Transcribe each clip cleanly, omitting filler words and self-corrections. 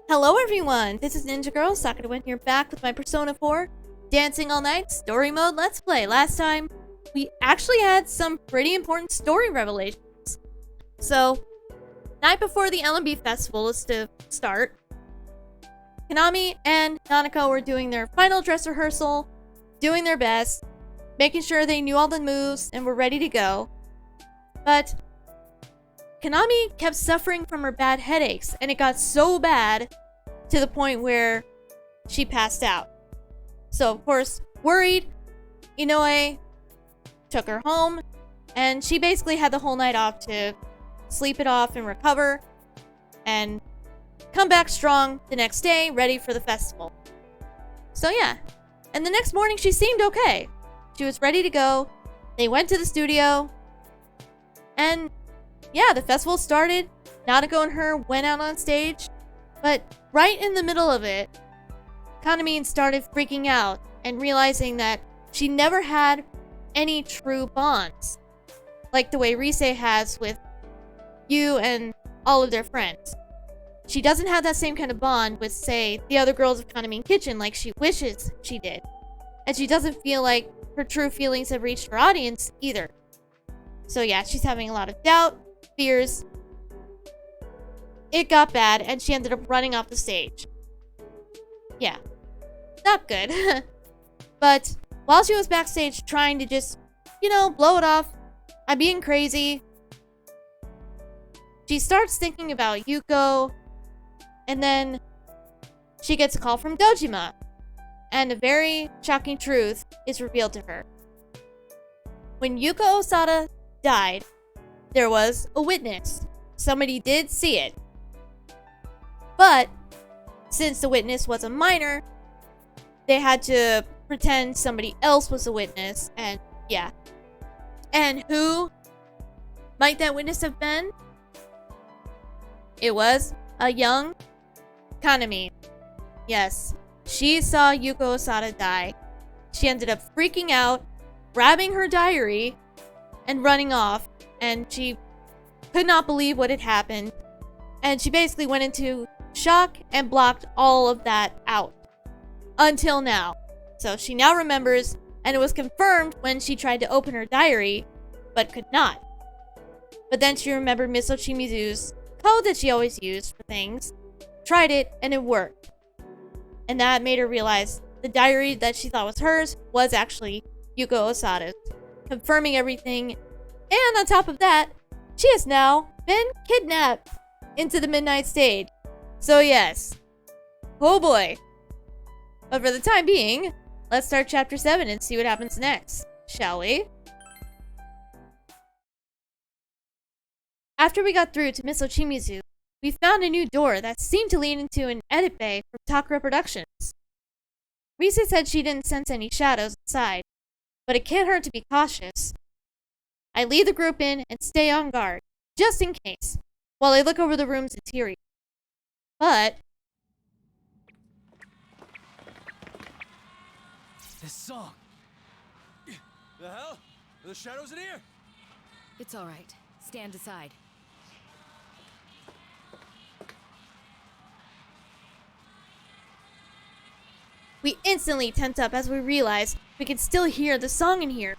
Hello everyone, this is Ninja Girl, Sakura here back with my Persona 4 Dancing All Night Story Mode Let's Play. Last time, we actually had some pretty important story revelations. So, night before the L&B festival is to start, Kanami and Nanako were doing their final dress rehearsal, doing their best, making sure they knew all the moves and were ready to go. But Kanami kept suffering from her bad headaches, and it got so bad to the point where she passed out. So, of course, worried, Inoue took her home, and she basically had the whole night off to sleep it off and recover, and come back strong the next day, ready for the festival. So yeah, and the next morning she seemed okay. She was ready to go. They went to the studio, and yeah, the festival started. Nanako and her went out on stage, but right in the middle of it, Kanami started freaking out and realizing that she never had any true bonds, like the way Rise has with you and all of their friends. She doesn't have that same kind of bond with, say, the other girls of Kanami Kitchen like she wishes she did. And she doesn't feel like her true feelings have reached her audience either. So yeah, she's having a lot of doubt, fears. It got bad, and she ended up running off the stage. Yeah, not good. But while she was backstage trying to just, blow it off, I'm being crazy, she starts thinking about Yuko, and then she gets a call from Dojima, and a very shocking truth is revealed to her. When Yuko Osada died, there was a witness. Somebody did see it. But since the witness was a minor, they had to pretend somebody else was a witness, and yeah. And who might that witness have been? It was a young Kanami. Yes, she saw Yuko Osada die. She ended up freaking out, grabbing her diary, and running off, and she could not believe what had happened, and she basically went into shock and blocked all of that out until now. So she now remembers, and it was confirmed when she tried to open her diary but could not. But then she remembered ms.Ochimizu's code that she always used for things, tried it, and it worked. And that made her realize the diary that she thought was hers was actually Yuko Osada's, confirming everything. And on top of that, she has now been kidnapped into the midnight stage. So yes. Oh boy. But for the time being, let's start chapter 7 and see what happens next, shall we? After we got through to ms.Ochimizu, we found a new door that seemed to lead into an edit bay from Takara Productions. Rise said she didn't sense any shadows inside, but it can't hurt to be cautious. I lead the group in and stay on guard, just in case, while I look over the room's interior. But this song. The hell? Are the shadows in here? It's all right. Stand aside. we instantly tense up as we realize we can still hear the song in here.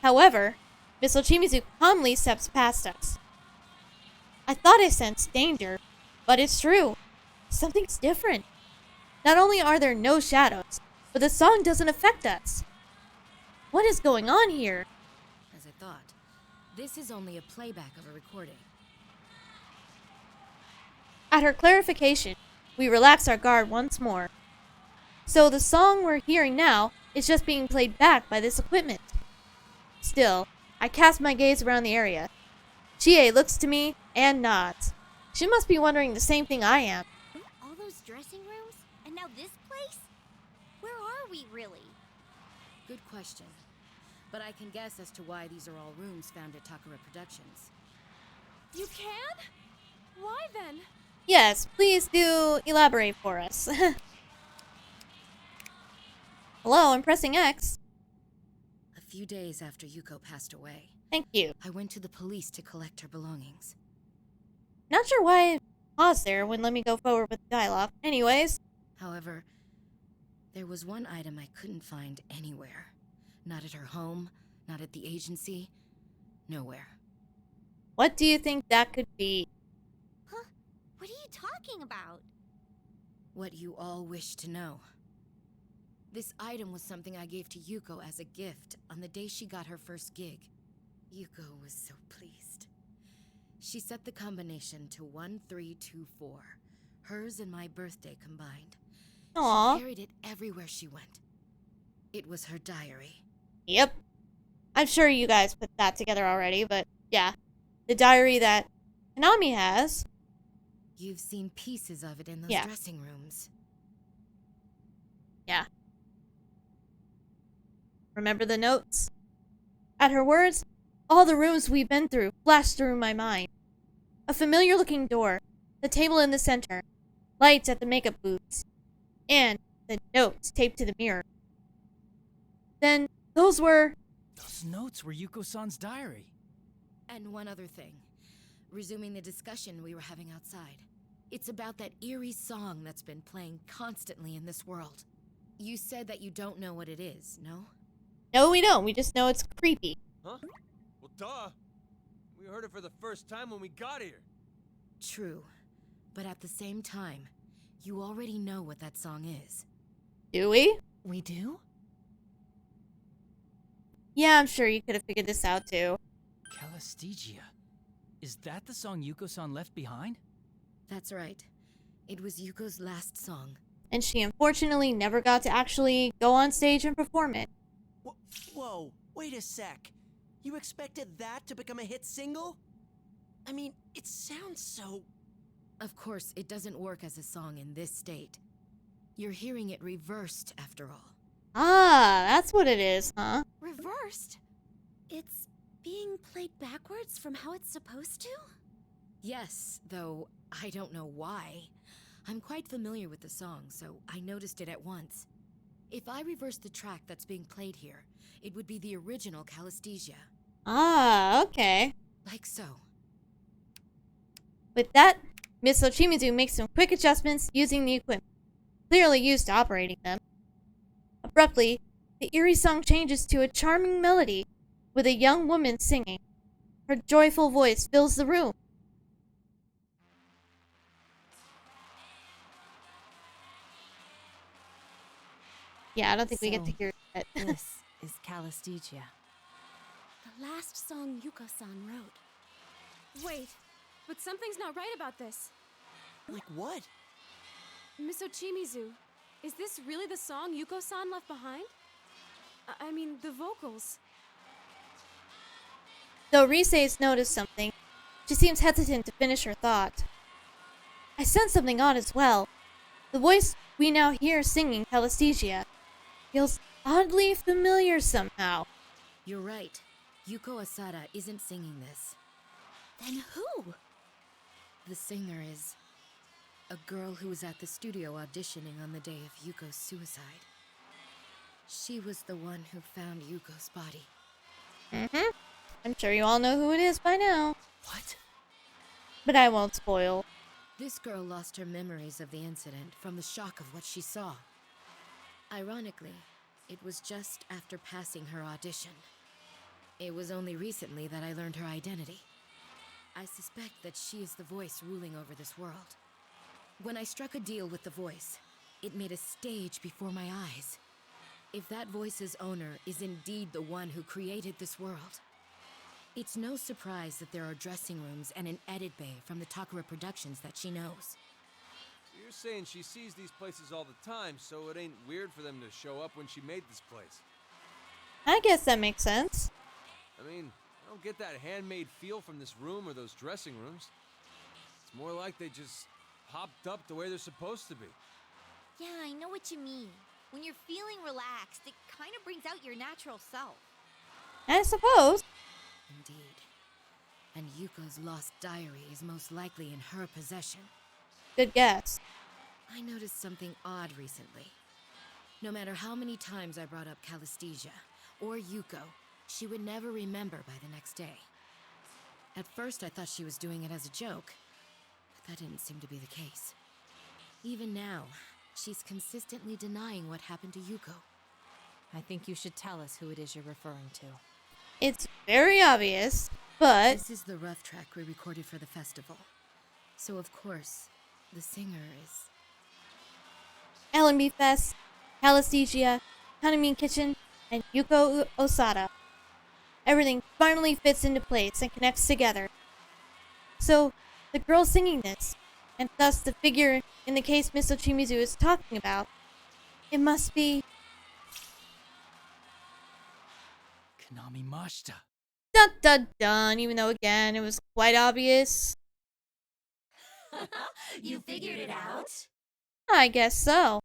However, ms.Ochimizu calmly steps past us. I thought I sensed danger, but it's true. Something's different. Not only are there no shadows, but the song doesn't affect us. What is going on here? As I thought, this is only a playback of a recording. At her clarification, we relax our guard once more. So the song we're hearing now is just being played back by this equipment. Still, I cast my gaze around the area. Chie looks to me and nods. She must be wondering the same thing I am. All those dressing rooms? And now this place? Where are we, really? Good question. But I can guess as to why these are all rooms found at Takara Productions. You can? Why then? Yes, please do elaborate for us. Hello, I'm pressing X. A few days after Yuko passed away, Thank you. I went to the police to collect her belongings. Not sure why pause there, wouldn't let me go forward with the dialogue. Anyways, However, there was one item I couldn't find anywhere. Not at her home, not at the agency, nowhere. what do you think that could be? Huh? What are you talking about? What you all wish to know. This item was something I gave to Yuko as a gift on the day she got her first gig. Yuko was so pleased. She set the combination to 1324, hers and my birthday combined. Aww. She carried it everywhere she went. It was her diary. Yep. I'm sure you guys put that together already, but yeah. The diary that Kanami has. You've seen pieces of it in those Yeah. dressing rooms. Yeah. Remember the notes? At her words, all the rooms we've been through flashed through my mind. A familiar-looking door, the table in the center, lights at the makeup booths, and the notes taped to the mirror. Then, those were... Those notes were Yuko-san's diary. And one other thing. Resuming the discussion we were having outside. It's about that eerie song that's been playing constantly in this world. You said that you don't know what it is, no? No, we don't. We just know it's creepy. Huh? Well, duh. We heard it for the first time when we got here. True. But at the same time, you already know what that song is. Do we? We do? Yeah, I'm sure you could have figured this out too. Calistigia. Is that the song Yuko-san left behind? That's right. It was Yuko's last song. And she unfortunately never got to actually go on stage and perform it. Whoa, wait a sec. You expected that to become a hit single? I mean, it sounds so... Of course, it doesn't work as a song in this state. You're hearing it reversed, after all. Ah, that's what it is, huh? Reversed? It's being played backwards from how it's supposed to? Yes, though I don't know why. I'm quite familiar with the song, so I noticed it at once. If I reverse the track that's being played here, it would be the original Calistesia. Ah, okay. Like so. With that, ms.Ochimizu makes some quick adjustments using the equipment, clearly used to operating them. Abruptly, the eerie song changes to a charming melody, with a young woman singing. Her joyful voice fills the room. Yeah, I don't think we get to So, hear that. This is Calistegia. The last song Yuko-san wrote. Wait, but something's not right about this. Like what? Miss Ochimizu, is this really the song Yuko-san left behind? I mean, the vocals. Though Rise's noticed something, she seems hesitant to finish her thought. I sense something odd as well. The voice we now hear singing Calistegia feels oddly familiar somehow. You're right. Yuko Asada isn't singing this. Then who? The singer is a girl who was at the studio auditioning on the day of Yuko's suicide. She was the one who found Yuko's body. Mm-hmm. I'm sure you all know who it is by now. What? But I won't spoil. This girl lost her memories of the incident from the shock of what she saw. Ironically, it was just after passing her audition. It was only recently that I learned her identity. I suspect that she is the voice ruling over this world. When I struck a deal with the voice, it made a stage before my eyes. If that voice's owner is indeed the one who created this world, it's no surprise that there are dressing rooms and an edit bay from the Takara Productions that she knows. You're saying she sees these places all the time, so it ain't weird for them to show up when she made this place. I guess that makes sense. I mean, I don't get that handmade feel from this room or those dressing rooms. It's more like they just popped up the way they're supposed to be. Yeah, I know what you mean. When you're feeling relaxed, it kind of brings out your natural self. I suppose. Indeed. And Yuko's lost diary is most likely in her possession. Good guess. I noticed something odd recently. No matter how many times I brought up Calistesia or Yuko, she would never remember by the next day. At first I thought she was doing it as a joke, but that didn't seem to be the case. Even now, she's consistently denying what happened to Yuko. I think you should tell us who it is you're referring to. It's very obvious, but This is the rough track we recorded for the festival. So of course, the singer is... LMB Fest, Calisthesia, Kanami Kitchen, and Yuko Osada. Everything finally fits into place and connects together. So, the girl singing this, and thus the figure in the case ms.Ochimizu is talking about, it must be... Kanami Mashita. Dun dun dun, even though again it was quite obvious. You figured it out? I guess so.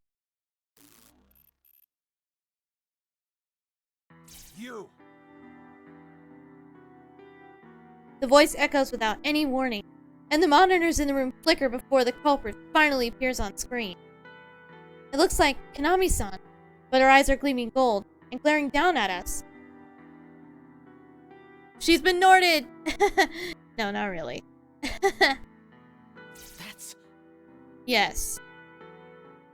You! The voice echoes without any warning, and the monitors in the room flicker before the culprit finally appears on screen. It looks like Kanami-san, but her eyes are gleaming gold and glaring down at us. She's been Norded! No, not really. That's... Yes.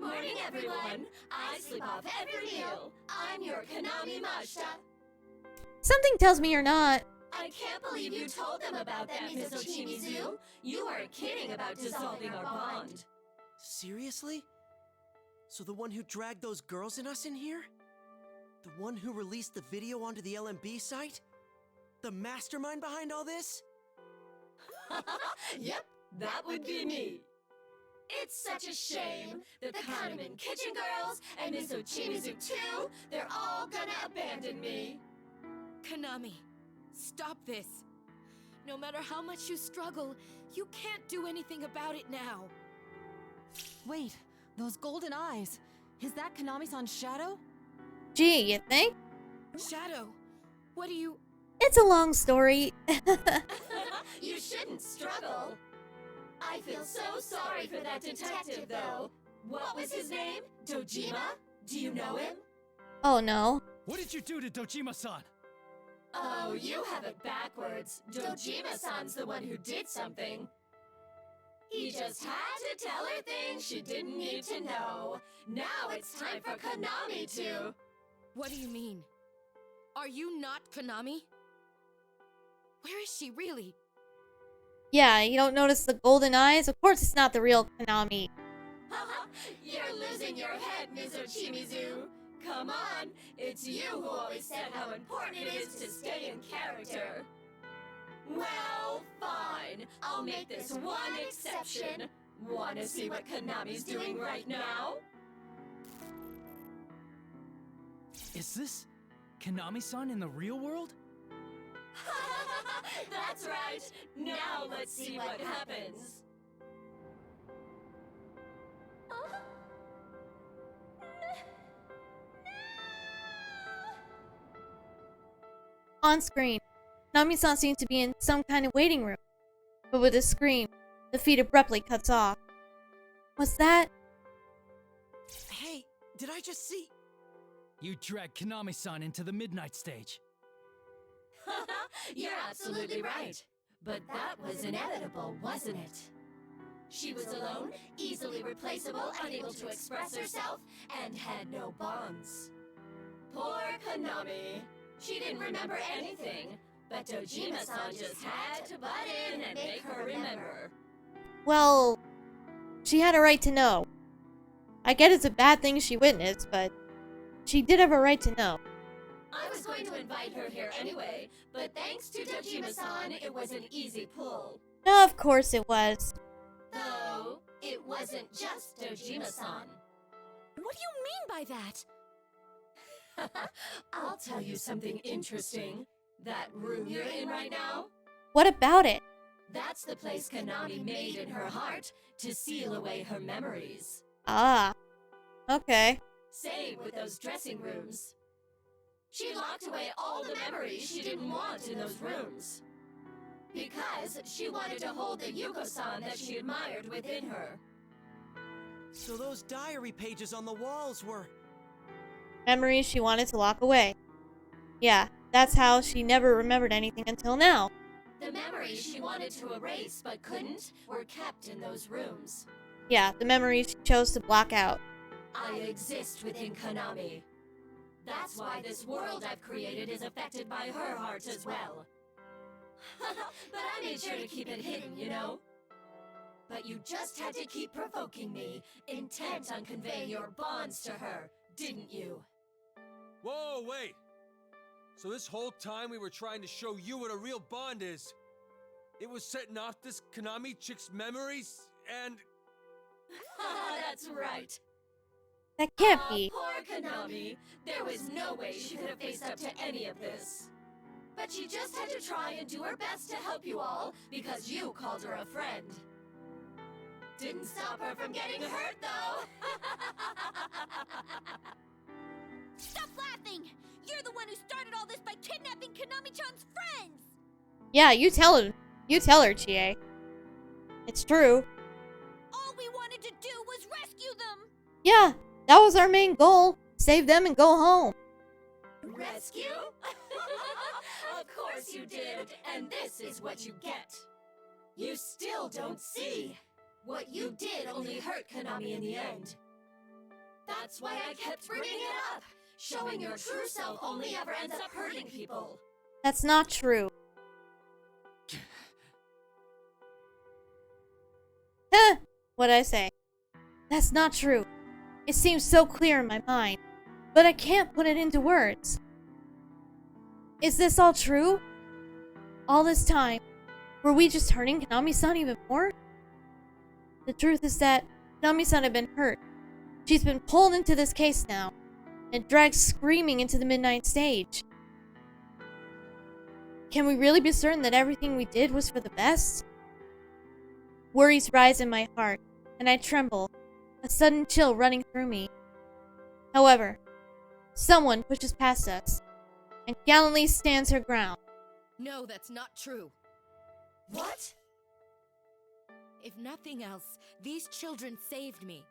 Morning, everyone. I sleep off every meal. I'm your Kanami Mashita. Something tells me you're not. I can't believe you told them about that, Ms. Ochimizu. You weren't kidding about dissolving our bond. Seriously? So the one who dragged those girls and us in here? The one who released the video onto the LMB site? The mastermind behind all this? Yep, that would be me. It's such a shame that the Kanami Kitchen Girls and Ms. Ochimizu too, they're all gonna abandon me. Kanami, stop this. No matter how much you struggle, you can't do anything about it now. Wait, those golden eyes. Is that Kanami-san's shadow? Gee, you think? Shadow, what do you... It's a long story. You shouldn't struggle. I feel so sorry for that detective, though. What was his name? Dojima? Do you know him? Oh no. What did you do to Dojima-san? Oh, you have it backwards. Dojima-san's the one who did something. He just had to tell her things she didn't need to know. Now it's time for Kanami to... What do you mean? Are you not Kanami? Where is she really? Yeah, you don't notice the golden eyes? Of course it's not the real Kanami. You're losing your head, Ms. Ochimizu. Come on, it's you who always said how important it is to stay in character. Well, fine. I'll make this one exception. Wanna see what Kanami's doing right now? Is this Kanami-san in the real world? That's right. Now let's see what happens. On screen, Nami-san seems to be in some kind of waiting room, but with a scream, the feed abruptly cuts off. Was that... Hey, did I just see... You dragged Kanami-san into the midnight stage. You're absolutely right. But that was inevitable, wasn't it? She was alone, easily replaceable, unable to express herself, and had no bonds. Poor Kanami. She didn't remember anything, but Dojima-san just had to butt in and make her remember. Well, she had a right to know. I get it's a bad thing she witnessed, but she did have a right to know. I was going to invite her here anyway, but thanks to Dojima-san, it was an easy pull. Of course it was. Though, it wasn't just Dojima-san. What do you mean by that? I'll tell you something interesting. That room you're in right now? What about it? That's the place Kanami made in her heart to seal away her memories. Ah. Okay. Same with those dressing rooms. She locked away all the memories she didn't want in those rooms. Because she wanted to hold the Yuko-san that she admired within her. So those diary pages on the walls were... Memories she wanted to lock away. Yeah, that's how she never remembered anything until now. The memories she wanted to erase but couldn't were kept in those rooms. Yeah, the memories she chose to block out. I exist within Kanami. That's why this world I've created is affected by her heart as well. But I made sure to keep it hidden, you know? But you just had to keep provoking me, intent on conveying your bonds to her, didn't you? Whoa, wait! So this whole time we were trying to show you what a real bond is. It was setting off this Kanami chick's memories, and... That's right. That can't be. Poor Kanami. There was no way she could have faced up to any of this. But she just had to try and do her best to help you all, because you called her a friend. Didn't stop her from getting hurt, though. Stop laughing! You're the one who started all this by kidnapping Kanami-chan's friends! Yeah, you tell her. You tell her, Chie. It's true. All we wanted to do was rescue them! Yeah, that was our main goal. Save them and go home. Rescue? Of course you did, and this is what you get. You still don't see. What you did only hurt Kanami in the end. That's why I kept bringing it up. Showing your true self only ever ends up hurting people. That's not true. Huh, what'd I say? That's not true. It seems so clear in my mind, but I can't put it into words. Is this all true? All this time, were we just hurting Kanami-san even more? The truth is that Kanami-san had been hurt. She's been pulled into this case now, and dragged screaming into the midnight stage. Can we really be certain that everything we did was for the best? Worries rise in my heart, and I tremble, a sudden chill running through me. However, someone pushes past us, and gallantly stands her ground. No, that's not true. What? If nothing else, these children saved me.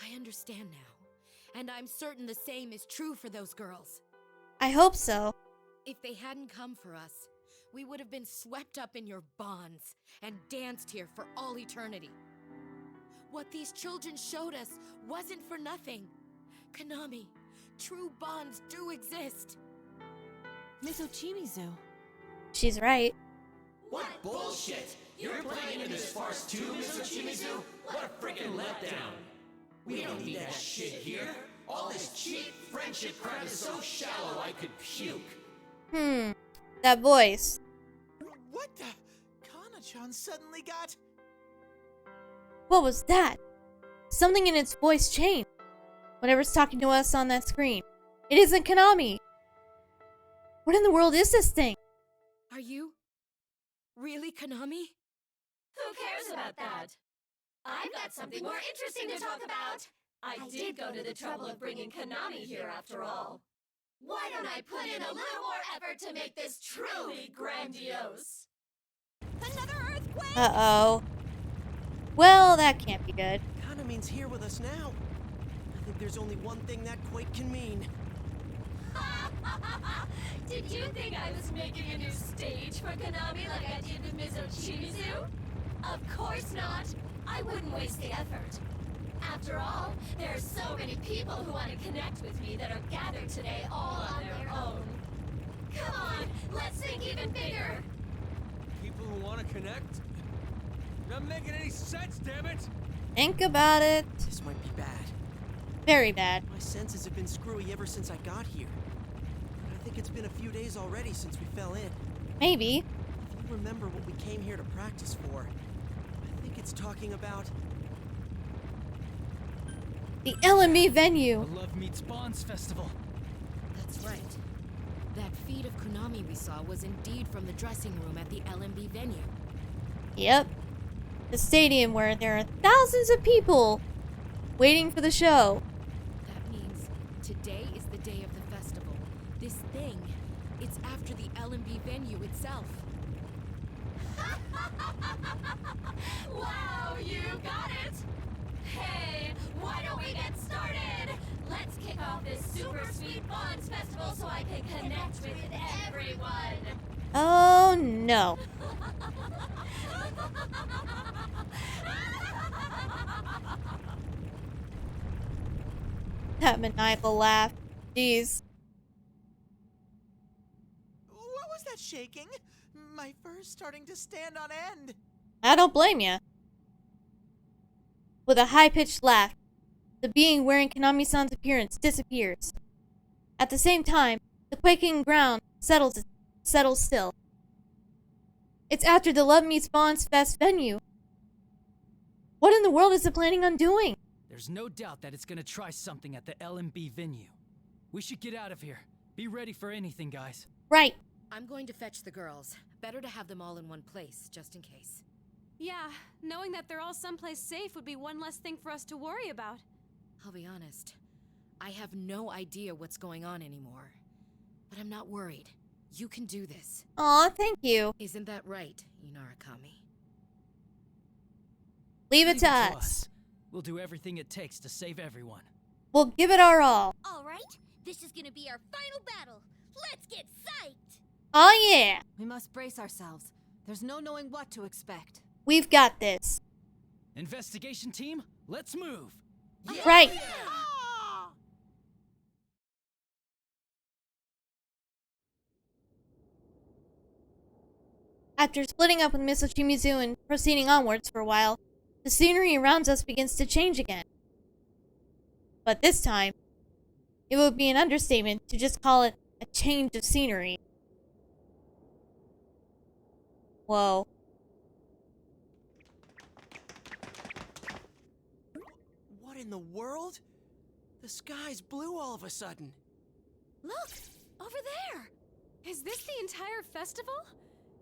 I understand now, and I'm certain the same is true for those girls. I hope so. If they hadn't come for us, we would have been swept up in your bonds and danced here for all eternity. What these children showed us wasn't for nothing. Kanami, true bonds do exist. ms.Ochimizu. She's right. What bullshit! You're playing into this farce too, ms.Ochimizu? What a freaking letdown! We don't need that shit here. All this cheap friendship crap is so shallow I could puke. That voice. What the? Kana-chan suddenly got... What was that? Something in its voice changed. Whatever's talking to us on that screen. It isn't Kanami. What in the world is this thing? Are you really Kanami? Who cares about that? I've got something more interesting to talk about. I did go to the trouble of bringing Kanami here after all. Why don't I put in a little more effort to make this truly grandiose? Another earthquake! Uh-oh. Well, that can't be good. Kanami's here with us now. I think there's only one thing that quake can mean. Did you think I was making a new stage for Kanami like I did with ms.Ochimizu? Of course not. I wouldn't waste the effort. After all, there are so many people who want to connect with me that are gathered today all on their own. Come on, let's think even bigger. People who want to connect? You're not making any sense, damn it! Think about it. This might be bad. Very bad. My senses have been screwy ever since I got here. And I think it's been a few days already since we fell in. Maybe. If you remember what we came here to practice for, I think it's talking about... The LMB venue. The Love Meets Bonds Festival. That's right. That feed of Konami we saw was indeed from the dressing room at the LMB venue. Yep. The stadium where there are thousands of people waiting for the show. That means today is the day of the festival. This thing, it's after the LMB venue itself. Wow, you got it! Hey, why don't we get started? Let's kick off this super sweet Bonds Festival so I can connect with everyone. Oh no. That maniacal laugh. Jeez. What was that shaking? My fur's starting to stand on end. I don't blame ya. With a high-pitched laugh, the being wearing Kanami-san's appearance disappears. At the same time, the quaking ground settles still. It's after the Love Meets Bonds Fest venue. What in the world is it planning on doing? There's no doubt that it's gonna try something at the LMB venue. We should get out of here. Be ready for anything, guys. Right. I'm going to fetch the girls. Better to have them all in one place, just in case. Yeah, knowing that they're all someplace safe would be one less thing for us to worry about. I'll be honest. I have no idea what's going on anymore. But I'm not worried. You can do this. Aw, thank you. Isn't that right, Inarakami? Leave it to Leave us. We'll do everything it takes to save everyone. We'll give it our all. All right, this is gonna be our final battle. Let's get psyched! Oh yeah. We must brace ourselves. There's no knowing what to expect. We've got this. Investigation team, let's move! Right. After splitting up with ms.Ochimizu and proceeding onwards for a while, the scenery around us begins to change again. But this time, it would be an understatement to just call it a change of scenery. Whoa. What in the world? The sky's blue all of a sudden. Look! Over there! Is this the entire festival?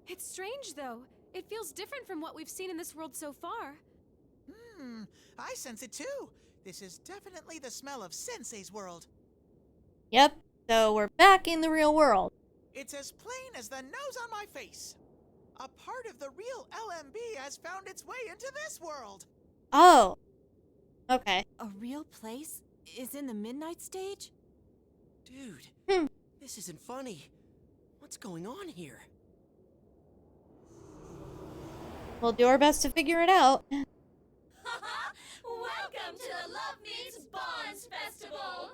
It's strange, though. It feels different from what we've seen in this world so far. I sense it too. This is definitely the smell of Sensei's world. Yep, so we're back in the real world. It's as plain as the nose on my face. A part of the real LMB has found its way into this world. Oh. Okay. A real place is in the midnight stage? Dude, this isn't funny. What's going on here? We'll do our best to figure it out. Welcome to the Love Meets Bonds Festival!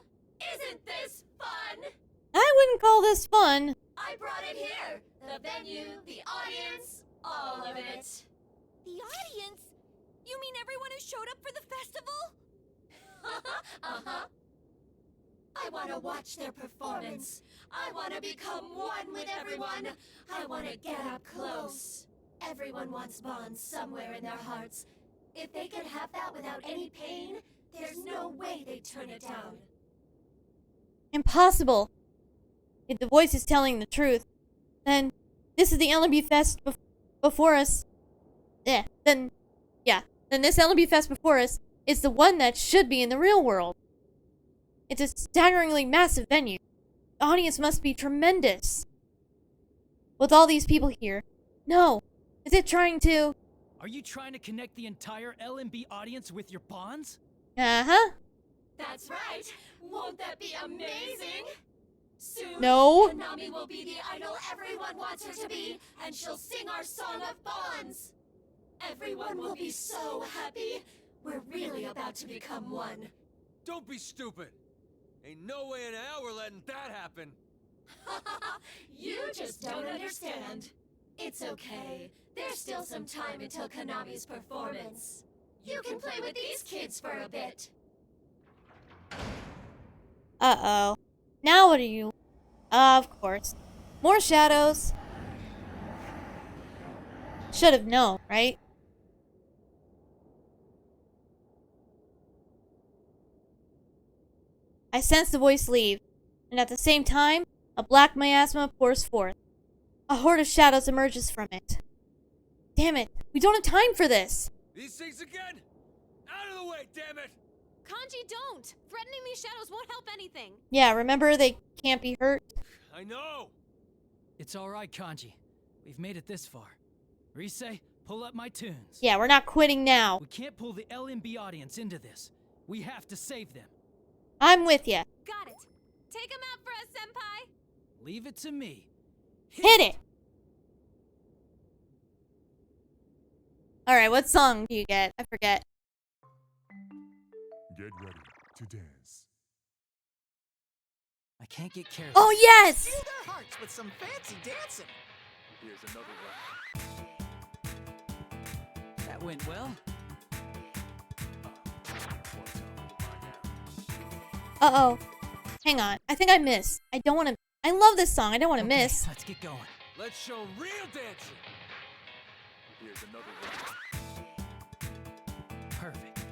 Isn't this fun? I wouldn't call this fun. I brought it here. The venue, the audience, all of it. The audience? You mean everyone who showed up for the festival? Uh-huh. I want to watch their performance. I want to become one with everyone. I want to get up close. Everyone wants bonds somewhere in their hearts. If they could have that without any pain, there's no way they'd turn it down. Impossible. If the voice is telling the truth, then this is the LMB Fest before us. Then this LMB Fest before us is the one that should be in the real world. It's a staggeringly massive venue. The audience must be tremendous. With all these people here. No. Is it trying to... Are you trying to connect the entire LMB audience with your bonds? Uh-huh. That's right. Won't that be amazing? Soon, No. Kanami will be the idol everyone wants her to be, and she'll sing our song of bonds. Everyone will be so happy. We're really about to become one. Don't be stupid. Ain't no way in hell we're letting that happen. You just don't understand. It's okay. There's still some time until Kanami's performance. You can play with these kids for a bit. Uh-oh. Now what are you... Of course. More shadows. Should have known, right? I sense the voice leave, and at the same time, a black miasma pours forth. A horde of shadows emerges from it. Damn it, we don't have time for this! These things again? Out of the way, damn it! Kanji, don't! Threatening these shadows won't help anything. Yeah, remember they can't be hurt? I know! It's alright, Kanji. We've made it this far. Rise, pull up my tunes. Yeah, we're not quitting now. We can't pull the LMB audience into this. We have to save them. I'm with ya. Got it. Take him out for us, Senpai. Leave it to me. Hit it! Alright, what song do you get? I forget. Get ready to dance. I can't get careless. Oh, yes! Steal their hearts with some fancy dancing. Here's another one. That went well. Uh-oh. Hang on. I think I missed. I don't want to... I love this song. I don't want to miss. Let's get going. Let's show 'em real dancing. Here's another one. Perfect.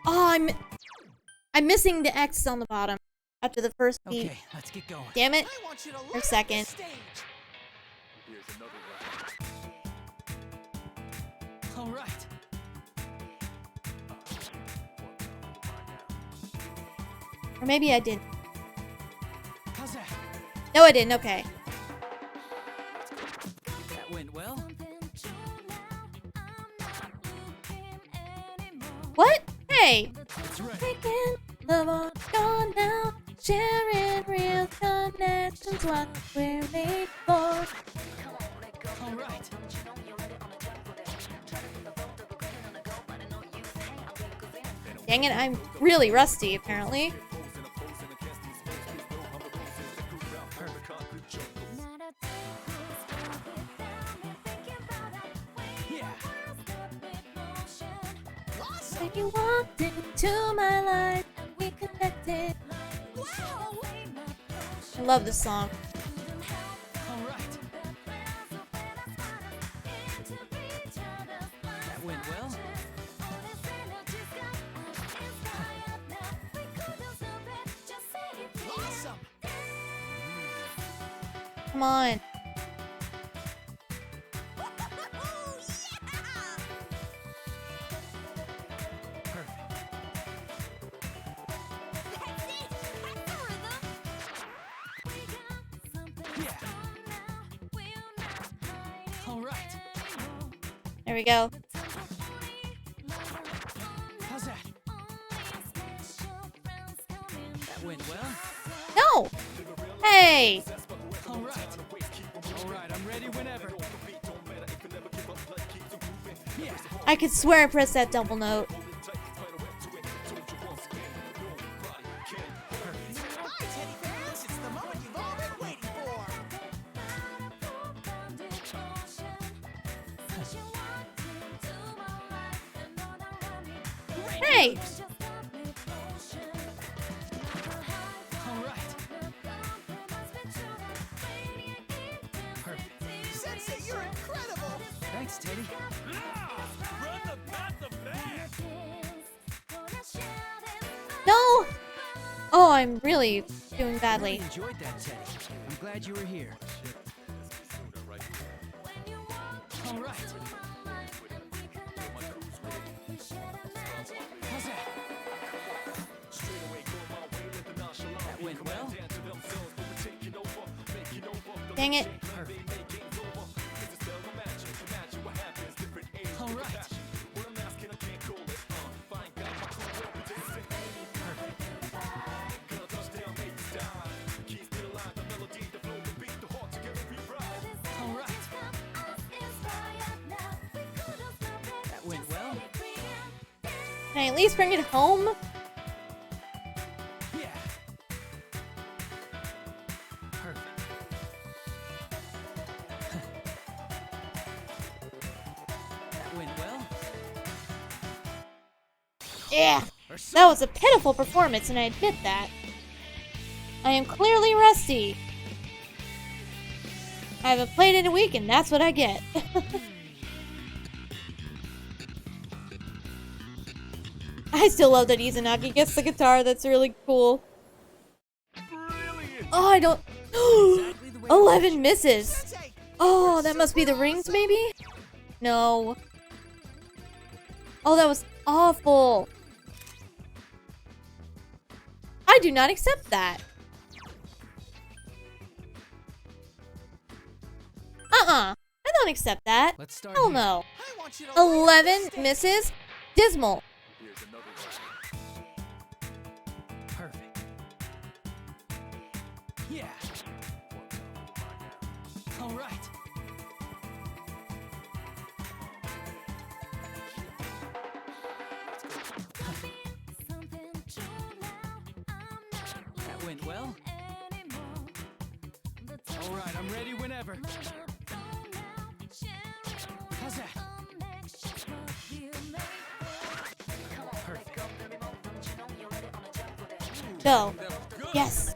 Oh, I'm missing the X on the bottom after the first beat. Okay, let's get going. Damn it. I want you to For a light up second. the stage. Here's another one. All right. Or maybe I didn't. How's that? No, I didn't. Okay. That went well. What? Hey. It's ready. Taking love on gone now. Sharing real connections. What we're made for. All right. Dang it, I'm really rusty, apparently. Yeah. When you walked into my life, we connected. I love this song. All right. That went well. Awesome. Come on. Yeah. All right. There we go. How's that? That went well. No! Hey! All right. All right, I'm ready whenever. Yeah. I could swear I pressed that double note. Hi, Teddy fans. It's the moment you've all been waiting for. Hey! All right. Perfect. Sensei, you're incredible. Thanks, Teddy. Run the path of man. No! Oh, I'm really doing badly. Really enjoyed that, Teddy. I'm glad you were here. All right. How's that? That went well. Dang it. Perfect. All right. All right. That went well. Can I at least bring it home? Yeah. Perfect. That went well. Yeah. That was a pitiful performance, and I admit that. I am clearly rusty. I haven't played in a week, and that's what I get. I still love that Izanagi gets the guitar. That's really cool. Brilliant. Oh, I don't... Exactly the way 11 misses. Sensei, Oh, that must be the rings, maybe? No. Oh, that was awful. I do not accept that. I don't accept that. Let's start Hell here. no. I want you to light up the 11 stage. misses? Dismal. Here's another one. Perfect. Yeah. All right. That went well. All right, I'm ready whenever. How's that? Perfect. Go. Yes.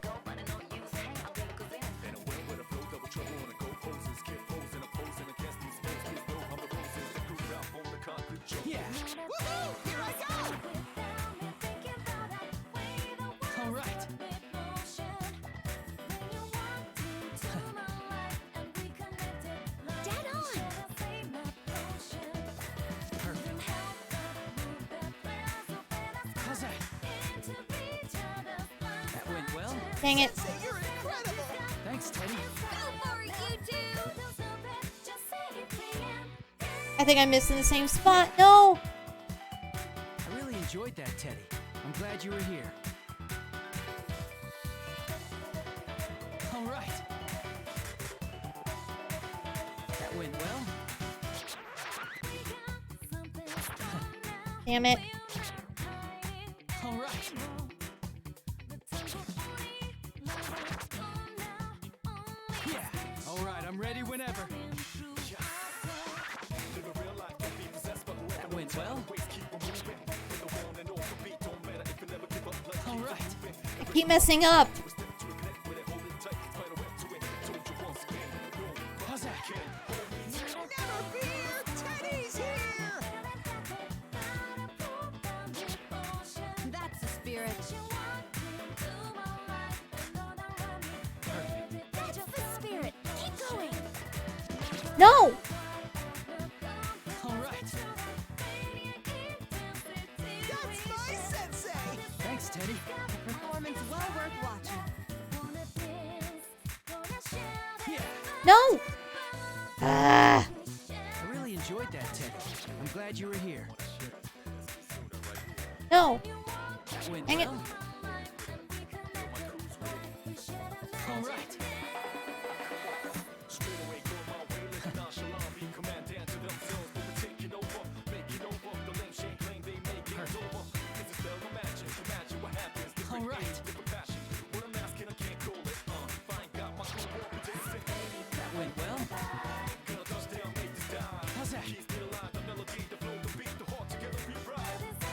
Yeah. Woohoo! Here I go! All right. Dead on! Perfect. How's that? That went well. Dang it. Say you're incredible! Thanks, Teddy. Go for it, you two! I think I'm missing the same spot. No! I really enjoyed that, Teddy. I'm glad you were here. All right. That went well. Damn it. All right. Yeah. All right, I'm ready whenever. That went well. All right. I keep messing up. How's that? Never fear! Teddy's here! That's the spirit. Perfect. That's the spirit! Keep going! No! All right. That's my sensei! Thanks, Teddy. Performance well worth watching. Yeah. No! Ah. I really enjoyed that, Teddy. I'm glad you were here. No. That went Dang it. well. All right. All right. That went well. How's that?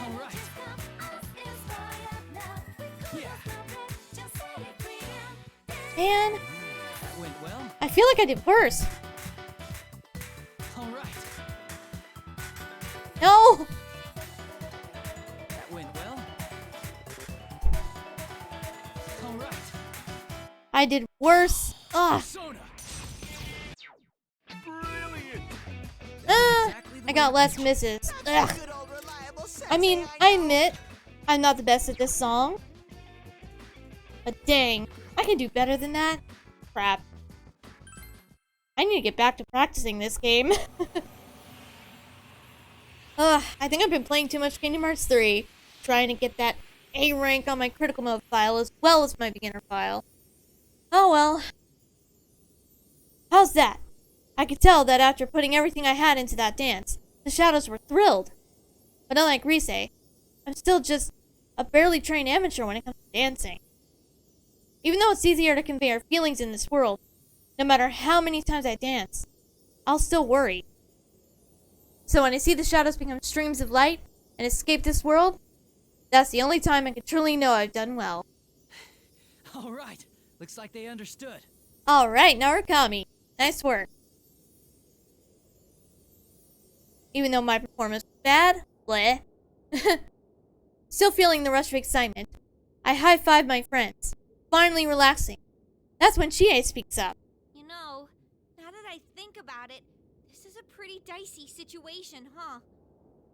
All right. Yeah. Man, That went well. I feel like I did worse. All right. No! That went well. All right. I did worse. Ugh. Persona. I got less misses. Ugh. Good old reliable sensei I mean, I admit, I'm not the best at this song. But dang, I can do better than that. Crap. I need to get back to practicing this game. I think I've been playing too much Kingdom Hearts 3, trying to get that A rank on my critical mode file as well as my beginner file. Oh well. How's that? I could tell that after putting everything I had into that dance, the shadows were thrilled. But unlike Rise, I'm still just a barely trained amateur when it comes to dancing. Even though it's easier to convey our feelings in this world, no matter how many times I dance, I'll still worry. So when I see the shadows become streams of light and escape this world, that's the only time I can truly know I've done well. All right. Looks like they understood. Alright, Narukami. Nice work. Even though my performance was bad, bleh. Still feeling the rush of excitement, I high-five my friends, finally relaxing. That's when Chie speaks up. You know, now that I think about it, this is a pretty dicey situation, huh?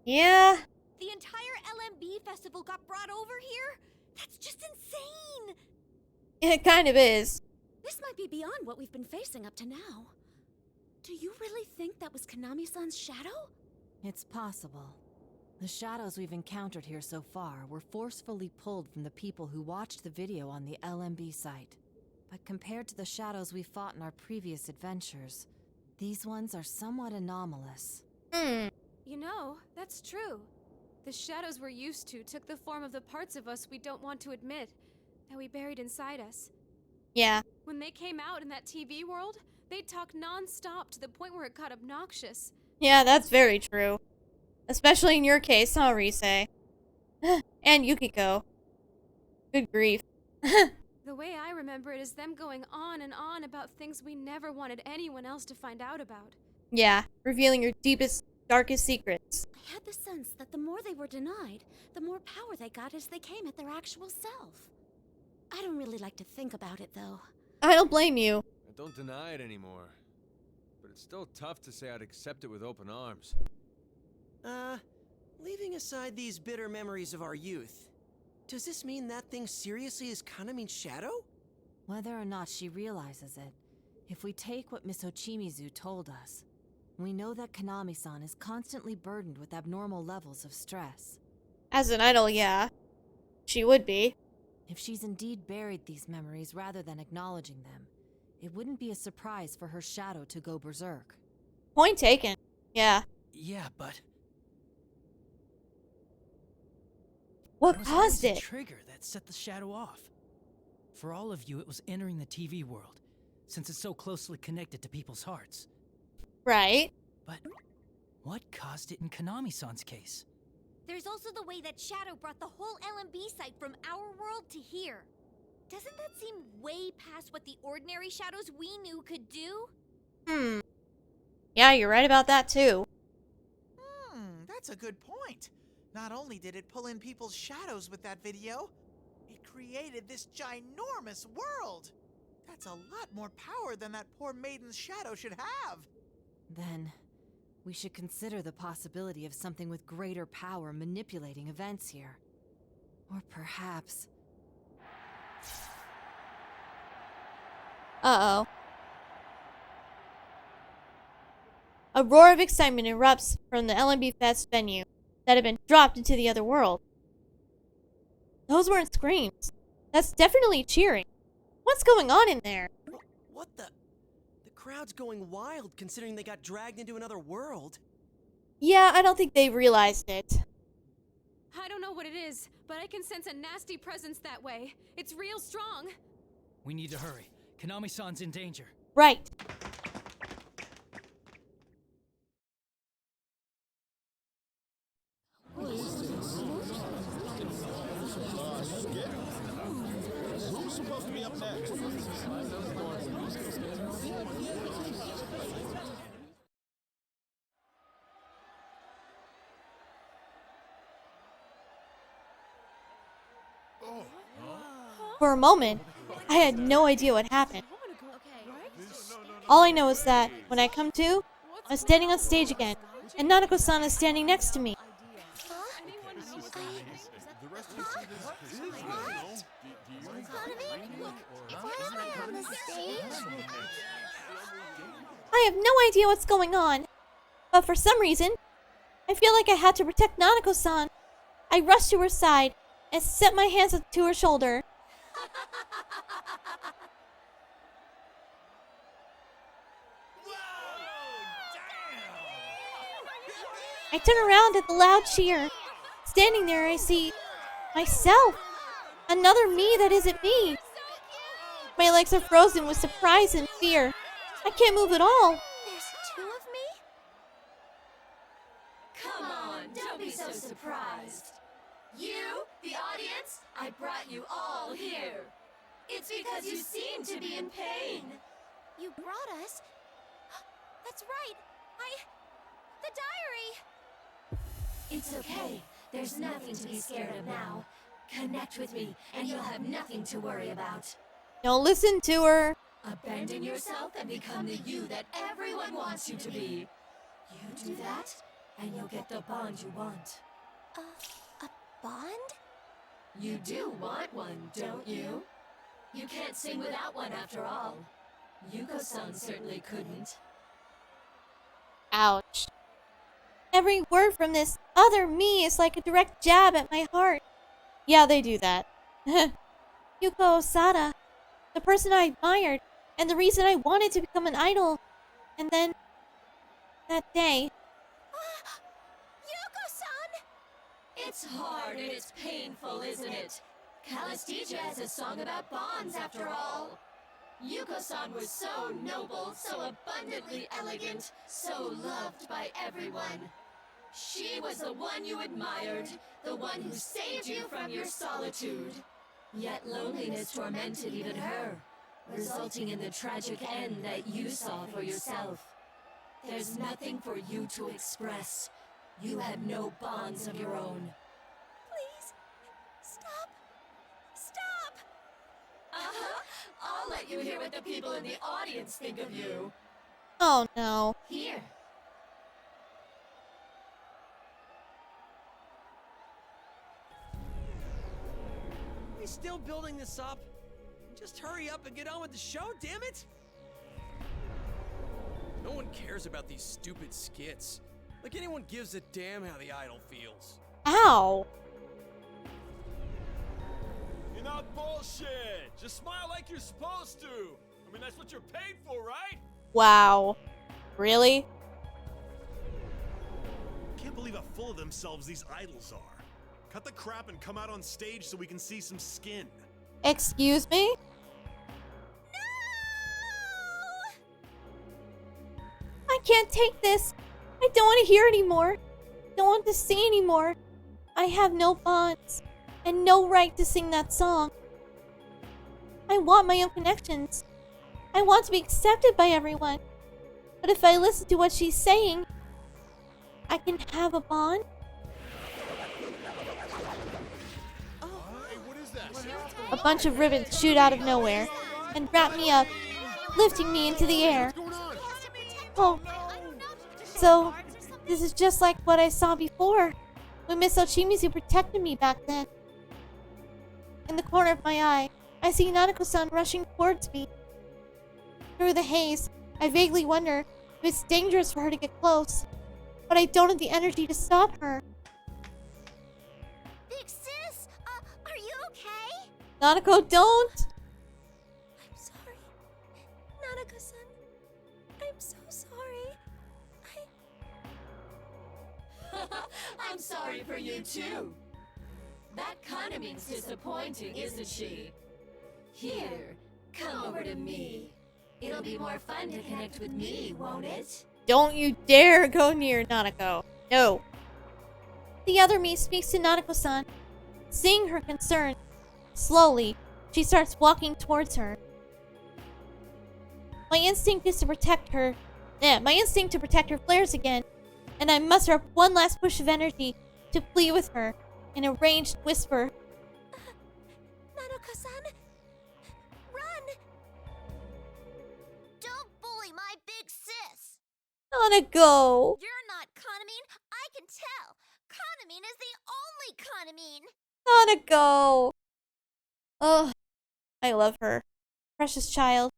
Yeah, The entire LMB festival got brought over here? That's just insane! it kind of is. This might be beyond what we've been facing up to now. Do you really think that was Kanami-san's shadow? It's possible. The shadows we've encountered here so far were forcefully pulled from the people who watched the video on the LMB site. But compared to the shadows we fought in our previous adventures, these ones are somewhat anomalous. You know, that's true. The shadows we're used to took the form of the parts of us we don't want to admit. that we buried inside us. Yeah. When they came out in that TV world, they'd talk non-stop to the point where it got obnoxious. Yeah, that's very true. Especially in your case, huh, Rise? And Yukiko. Good grief. The way I remember it is them going on and on about things we never wanted anyone else to find out about. Yeah, revealing your deepest, darkest secrets. I had the sense that the more they were denied, the more power they got as they came at their actual self. I don't really like to think about it, though. I don't blame you. I don't deny it anymore. But it's still tough to say I'd accept it with open arms. Leaving aside these bitter memories of our youth, does this mean that thing seriously is Kanami's shadow? Whether or not she realizes it, if we take what ms.Ochimizu told us, we know that Kanami-san is constantly burdened with abnormal levels of stress. As an idol, yeah. She would be. If she's indeed buried these memories rather than acknowledging them, it wouldn't be a surprise for her shadow to go berserk. Point taken. Yeah. Yeah, but What was caused always a it? trigger that set the shadow off. For all of you, it was entering the TV world, since it's so closely connected to people's hearts. Right. But what caused it in Kanami-san's case? There's also the way that Shadow brought the whole LMB site from our world to here. Doesn't that seem way past what the ordinary shadows we knew could do? Yeah, you're right about that too. That's a good point. Not only did it pull in people's shadows with that video, it created this ginormous world. That's a lot more power than that poor maiden's shadow should have. Then, we should consider the possibility of something with greater power manipulating events here. Or perhaps... Uh-oh. A roar of excitement erupts from the LMB Fest venue that had been dropped into the other world. Those weren't screams. That's definitely cheering. What's going on in there? What the? The crowd's going wild considering they got dragged into another world. Yeah, I don't think they realized it. I don't know what it is, but I can sense a nasty presence that way. It's real strong. We need to hurry. Kanami-san's in danger. Right. Who's supposed to be up next? For a moment, I had no idea what happened. All I know is that, when I come to, I'm standing on stage again, and Nanako-san is standing next to me. I have no idea what's going on, but for some reason, I feel like I had to protect Nanako-san. I rushed to her side and set my hands up to her shoulder. I turn around at the loud cheer. Standing there, I see myself. Another me that isn't me. My legs are frozen with surprise and fear. I can't move at all. There's two of me? Come on, don't be so surprised. You, the audience, I brought you all here. It's because you seem to be in pain. You brought us? That's right. The diary! It's okay. There's nothing to be scared of now. Connect with me, and you'll have nothing to worry about. Don't listen to her. Abandon yourself and become the you that everyone wants you to be. You do that, and you'll get the bond you want. A bond? You do want one, don't you? You can't sing without one after all. Yuko-san certainly couldn't. Ouch. Every word from this other me is like a direct jab at my heart. Yeah, they do that. Yuko Osada, the person I admired, and the reason I wanted to become an idol. And then, that day... Yuko-san! It's hard and it's painful, isn't it? Calistija has a song about bonds, after all. Yuko-san was so noble, so abundantly elegant, so loved by everyone. She was the one you admired, the one who saved you from your solitude. Yet loneliness tormented even her, resulting in the tragic end that you saw for yourself. There's nothing for you to express. You had no bonds of your own. Please, stop. Stop! Uh-huh. I'll let you hear what the people in the audience think of you. Oh no. Here. Are we still building this up? Just hurry up and get on with the show, damn it! No one cares about these stupid skits. Like anyone gives a damn how the idol feels. Ow. You're not bullshit. Just smile like you're supposed to. I mean, that's what you're paid for, right? Wow. Really? Can't believe how full of themselves these idols are. Cut the crap and come out on stage so we can see some skin. Excuse me? I can't take this. I don't want to hear anymore. Don't want to sing anymore. I have no bonds and no right to sing that song. I want my own connections. I want to be accepted by everyone. But if I listen to what she's saying, I can have a bond? Hey, what is that? A bunch of ribbons shoot out of nowhere and wrap me up, lifting me into the air. Oh, so this is just like what I saw before, when ms.Ochimizu protected me back then. In the corner of my eye, I see Nanako-san rushing towards me. Through the haze, I vaguely wonder if it's dangerous for her to get close, but I don't have the energy to stop her. Big sis, are you okay? Nanako, don't! I'm sorry. Nanako-san. I'm so sorry. I'm sorry for you too. That Kanami's disappointing, isn't she? Here, come over to me. It'll be more fun to connect with me, won't it? Don't you dare go near Nanako. No. The other me speaks to Nanako-san. Seeing her concern, slowly, she starts walking towards her. My instinct to protect her flares again, and I muster up one last push of energy to plead with her in a ranged whisper. Nanako-san, run! Don't bully my big sis. Nanako! You're not Kanami. I can tell. Kanami is the only Kanami. Nanako! Oh, I love her. Precious child.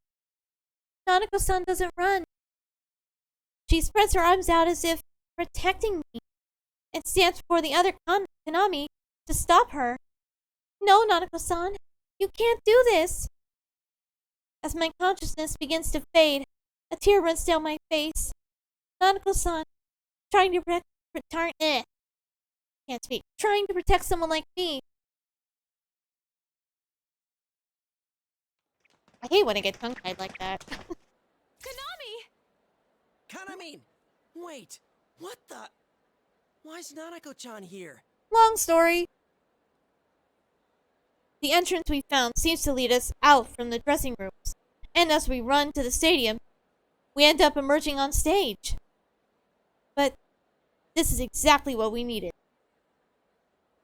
Nanako-san doesn't run. She spreads her arms out as if protecting me, and stands before the other Kanami to stop her. No, Nanako-san, you can't do this. As my consciousness begins to fade, a tear runs down my face. Nanako-san, trying to trying to protect someone like me. I hate when I get tongue-tied like that. Kanami! Wait, what the? Why's Nanako-chan here? Long story. The entrance we found seems to lead us out from the dressing rooms, and as we run to the stadium, we end up emerging on stage. But this is exactly what we needed.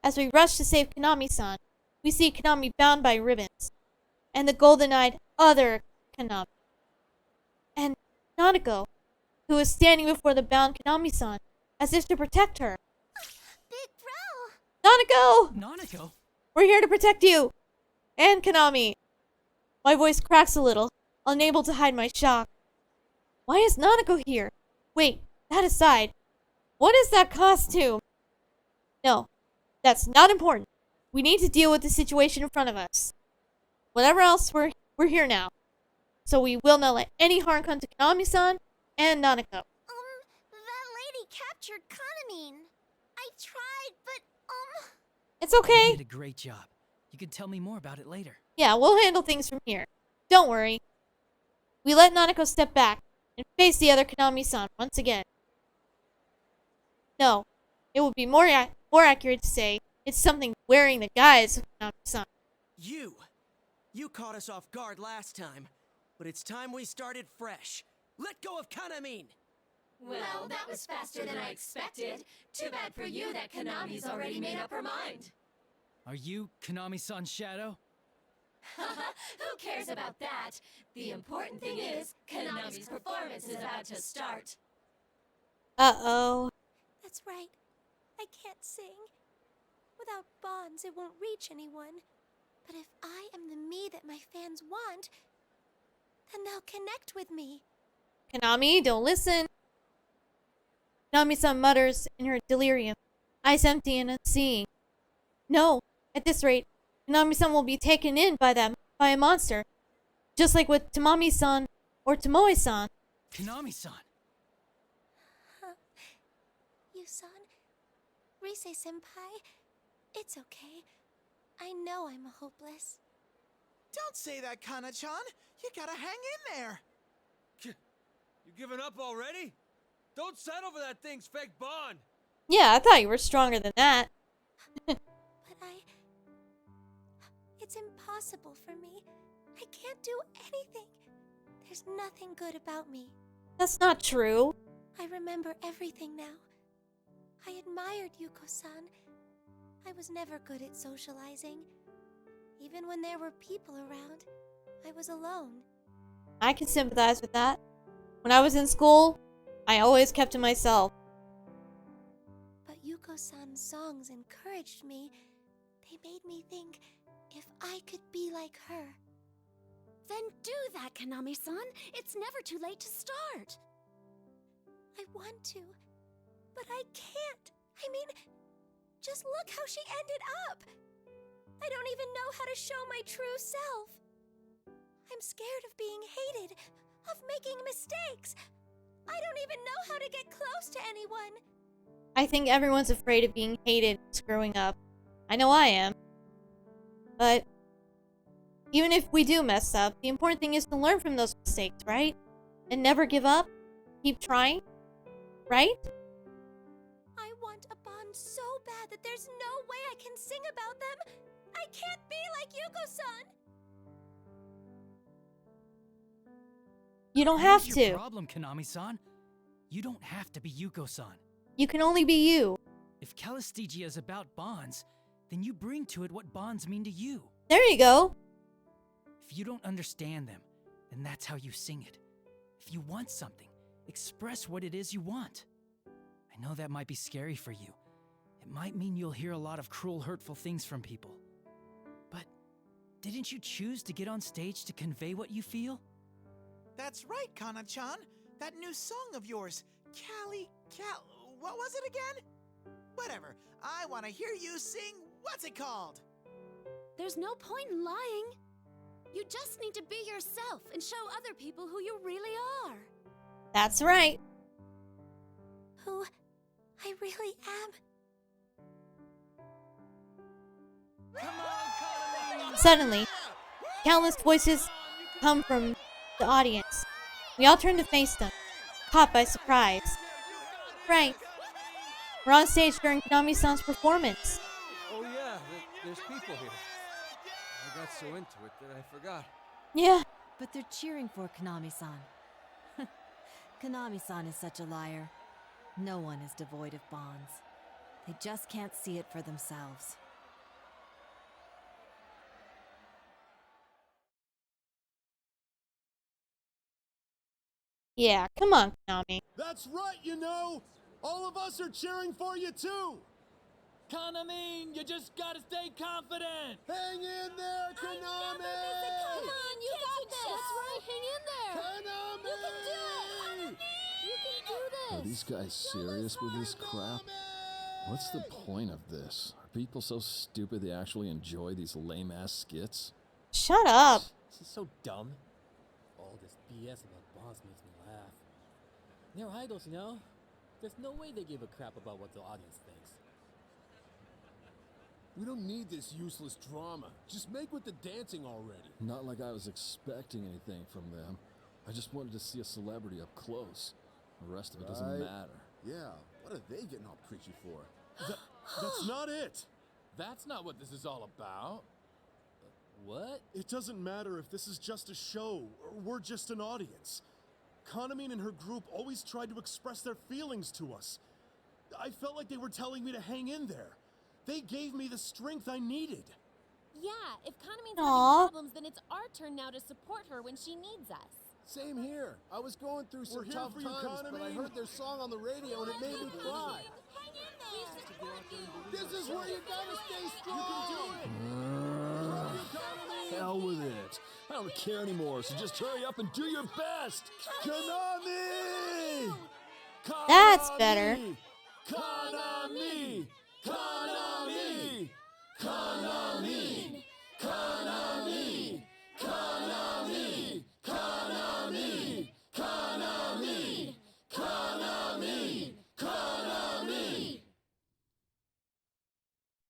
As we rush to save Kanami-san, we see Kanami bound by ribbons, and the golden-eyed other Kanami. And Nanako, who is standing before the bound Kanami-san, as if to protect her. Big bro! Nanako! Nanako? We're here to protect you! And Kanami! My voice cracks a little, unable to hide my shock. Why is Nanako here? Wait, that aside, what is that costume? No, that's not important. We need to deal with the situation in front of us. Whatever else, we're here now. So we will not let any harm come to Kanami-san and Nanako. That lady captured Kanami. I tried, but, It's okay. You did a great job. You could tell me more about it later. Yeah, we'll handle things from here. Don't worry. We let Nanako step back and face the other Kanami-san once again. No, it would be more accurate to say it's something wearing the guise of Kanami-san. You caught us off guard last time, but it's time we started fresh. Let go of Kanami! Well, that was faster than I expected. Too bad for you that Kanami's already made up her mind. Are you Kanami-san's shadow? Who cares about that? The important thing is, Kanami's performance is about to start. Uh-oh. That's right. I can't sing. Without bonds, it won't reach anyone. But if I am the me that my fans want, then they'll connect with me. Kanami, don't listen. Kanami-san mutters in her delirium, eyes empty and unseeing. No, at this rate, Kanami-san will be taken in by a monster. Just like with Tamami-san or Tomoe-san. Kanami-san! You-san, Rise-senpai, it's okay. I know I'm hopeless. Don't say that, Kana-chan. You gotta hang in there. You giving up already? Don't settle for that thing's fake bond. Yeah, I thought you were stronger than that. But it's impossible for me. I can't do anything. There's nothing good about me. That's not true. I remember everything now. I admired Yuko-san. I was never good at socializing. Even when there were people around, I was alone. I can sympathize with that. When I was in school, I always kept to myself. But Yuko-san's songs encouraged me. They made me think if I could be like her. Then do that, Kanami-san. It's never too late to start. I want to, but I can't. I mean, just look how she ended up. I don't even know how to show my true self. I'm scared of being hated, of making mistakes. I don't even know how to get close to anyone. I think everyone's afraid of being hated and screwing up. I know I am. But even if we do mess up, the important thing is to learn from those mistakes, right? And never give up. Keep trying. Right? I want a bond so bad that there's no way I can sing about them. I can't be like Yuko-san. You don't have What's your to. problem, Kanami-san? You don't have to be Yuko-san. You can only be you. If Calistegia is about bonds, then you bring to it what bonds mean to you. There you go. If you don't understand them, then that's how you sing it. If you want something, express what it is you want. I know that might be scary for you. It might mean you'll hear a lot of cruel, hurtful things from people. But didn't you choose to get on stage to convey what you feel? That's right, Kana-chan. That new song of yours, what was it again? Whatever. I want to hear you sing. What's it called? There's no point in lying. You just need to be yourself and show other people who you really are. That's right. Who I really am. Suddenly, countless voices come from the audience. We all turn to face them, caught by surprise. Frank, we're on stage during Kanami-san's performance. Oh yeah, there's people here. I got so into it that I forgot. Yeah. But they're cheering for Kanami-san. Kanami-san is such a liar. No one is devoid of bonds. They just can't see it for themselves. Yeah, come on, Kanami. That's right, you know! All of us are cheering for you too! Kanami, you just gotta stay confident! Hang in there, Kanami! Come on, you got this! That's right, hang in there! Kanami! You can do it! You can do this! Are these guys serious with this crap? What's the point of this? Are people so stupid they actually enjoy these lame-ass skits? Shut up. This is so dumb. All this BS about bonds makes me laugh. They're idols, you know? There's no way they give a crap about what the audience thinks. We don't need this useless drama. Just make with the dancing already. Not like I was expecting anything from them. I just wanted to see a celebrity up close. The rest of it doesn't matter. Yeah, what are they getting all preachy for? That's not it! That's not what this is all about. What? It doesn't matter if this is just a show, or we're just an audience. Kanami and her group always tried to express their feelings to us. I felt like they were telling me to hang in there. They gave me the strength I needed. Yeah, if Kanami's Aww. having problems, then it's our turn now to support her when she needs us. Same here. I was going through some here tough for you, times, but I Kanami. heard their song on the radio and it made me cry. Hang in there! This is where you gotta stay strong! You can do it! Hell with it. I don't care anymore, so just hurry up and do your best! Kanami! That's better. Kanami! Kanami! Kanami! Kanami! Kanami! Kanami! Kanami! Kanami! Kanami!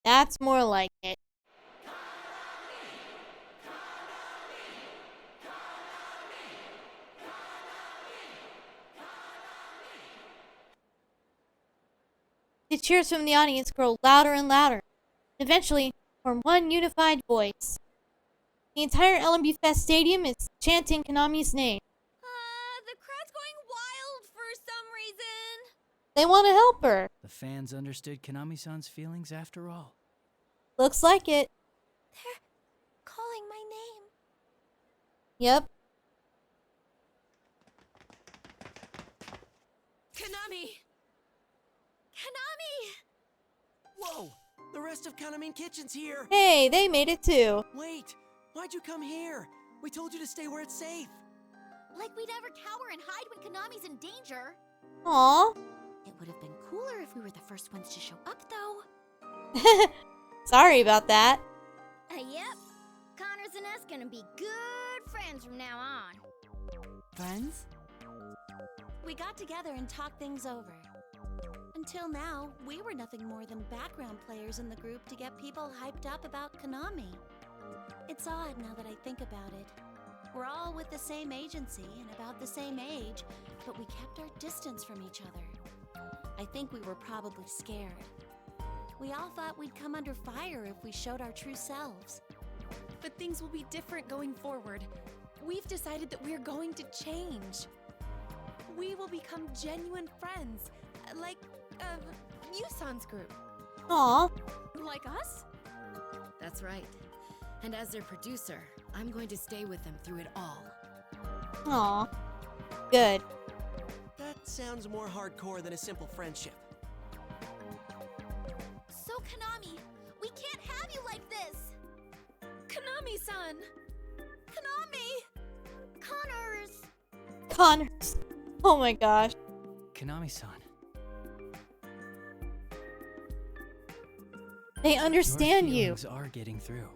That's more like it. The cheers from the audience grow louder and louder, eventually form one unified voice. The entire LMB Fest stadium is chanting Kanami's name. The crowd's going wild for some reason. They want to help her. The fans understood Kanami-san's feelings after all. Looks like it. They're calling my name. Yep. Kanami! Kanami! Whoa! The rest of Kanami Kitchen's here! Hey, they made it too. Wait! Why'd you come here? We told you to stay where it's safe. Like we'd ever cower and hide when Kanami's in danger. Aw. It would have been cooler if we were the first ones to show up, though. Sorry about that. Yep. Connors and us gonna be good friends from now on. Friends? We got together and talked things over. Until now, we were nothing more than background players in the group to get people hyped up about Kanami. It's odd now that I think about it. We're all with the same agency and about the same age, but we kept our distance from each other. I think we were probably scared. We all thought we'd come under fire if we showed our true selves. But things will be different going forward. We've decided that we're going to change. We will become genuine friends, like, Musan's group. Aw. Like us? That's right. And as their producer, I'm going to stay with them through it all. Aw. Good. That sounds more hardcore than a simple friendship. So Kanami, we can't have you like this. Kanami-san! Kanami! Connors! Connors. Oh my gosh. Kanami-san. They understand Your you. feelings are getting through.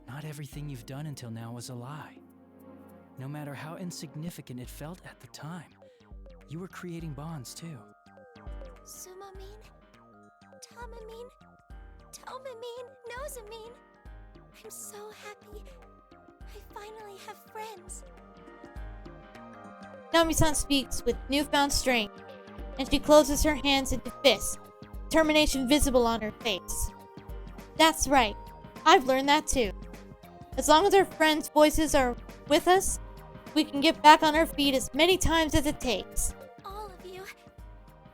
Not everything you've done until now was a lie. No matter how insignificant it felt at the time, you were creating bonds too. Sumamin, Tamamin, Tomamin, Nozamin. I'm so happy. I finally have friends. Nami-san speaks with newfound strength, and she closes her hands into fists, determination visible on her face. That's right. I've learned that too. As long as our friends' voices are with us, we can get back on our feet as many times as it takes. All of you,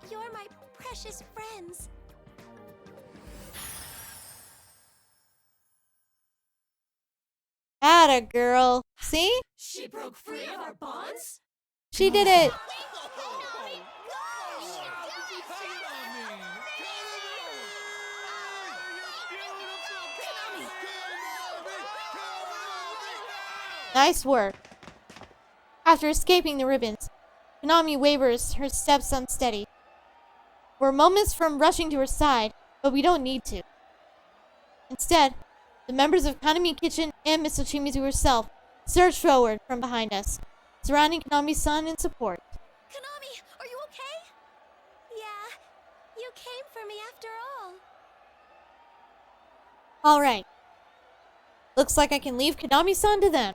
you're my precious friends. Atta girl. See? She broke free of our bonds? She did it. Nice work. After escaping the ribbons, Kanami wavers, her steps unsteady. We're moments from rushing to her side, but we don't need to. Instead, the members of Kanami Kitchen and ms.Ochimizu herself surge forward from behind us, surrounding Kanami-san in support. Kanami, are you okay? Yeah, you came for me after all. Alright. Looks like I can leave Kanami-san to them.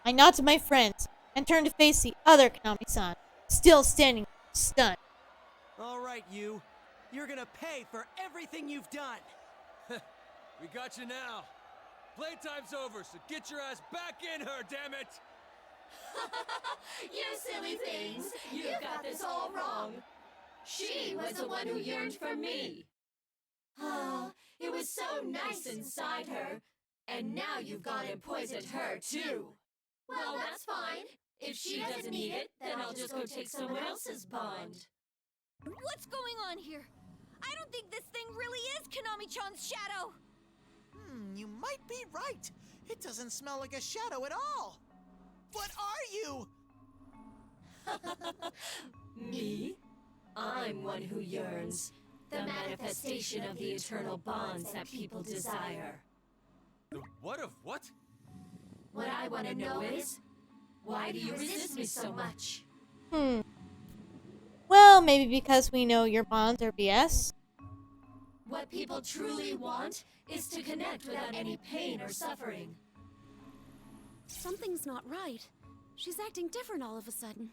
I nod to my friends and turn to face the other Kanami-san, still standing stunned. All right, you. You're gonna pay for everything you've done. We got you now. Playtime's over, so get your ass back in her, damn it! You silly things! You got this all wrong. She was the one who yearned for me. Ah, it was so nice inside her. And now you've gone and poisoned her, too. Well, that's fine. If she doesn't need it, then I'll just go take someone else's bond. What's going on here? I don't think this thing really is Kanami-chan's shadow. You might be right. It doesn't smell like a shadow at all. What are you? Me? I'm one who yearns. The manifestation of the eternal bonds that people desire. The what of what? What I want to know is, why do you resist me so much? Well, maybe because we know your bonds are BS. What people truly want is to connect without any pain or suffering. Something's not right. She's acting different all of a sudden.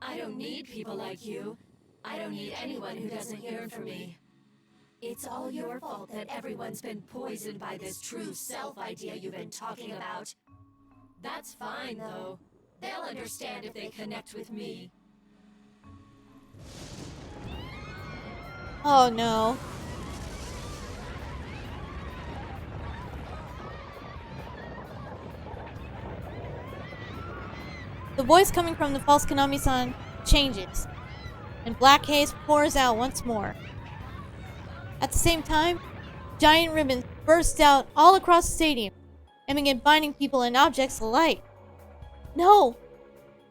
I don't need people like you. I don't need anyone who doesn't yearn for me. It's all your fault that everyone's been poisoned by this true self idea you've been talking about. That's fine, though. They'll understand if they connect with me. Oh no. The voice coming from the false Kanami-san changes, and black haze pours out once more. At the same time, giant ribbons burst out all across the stadium and begin binding people and objects alike. No!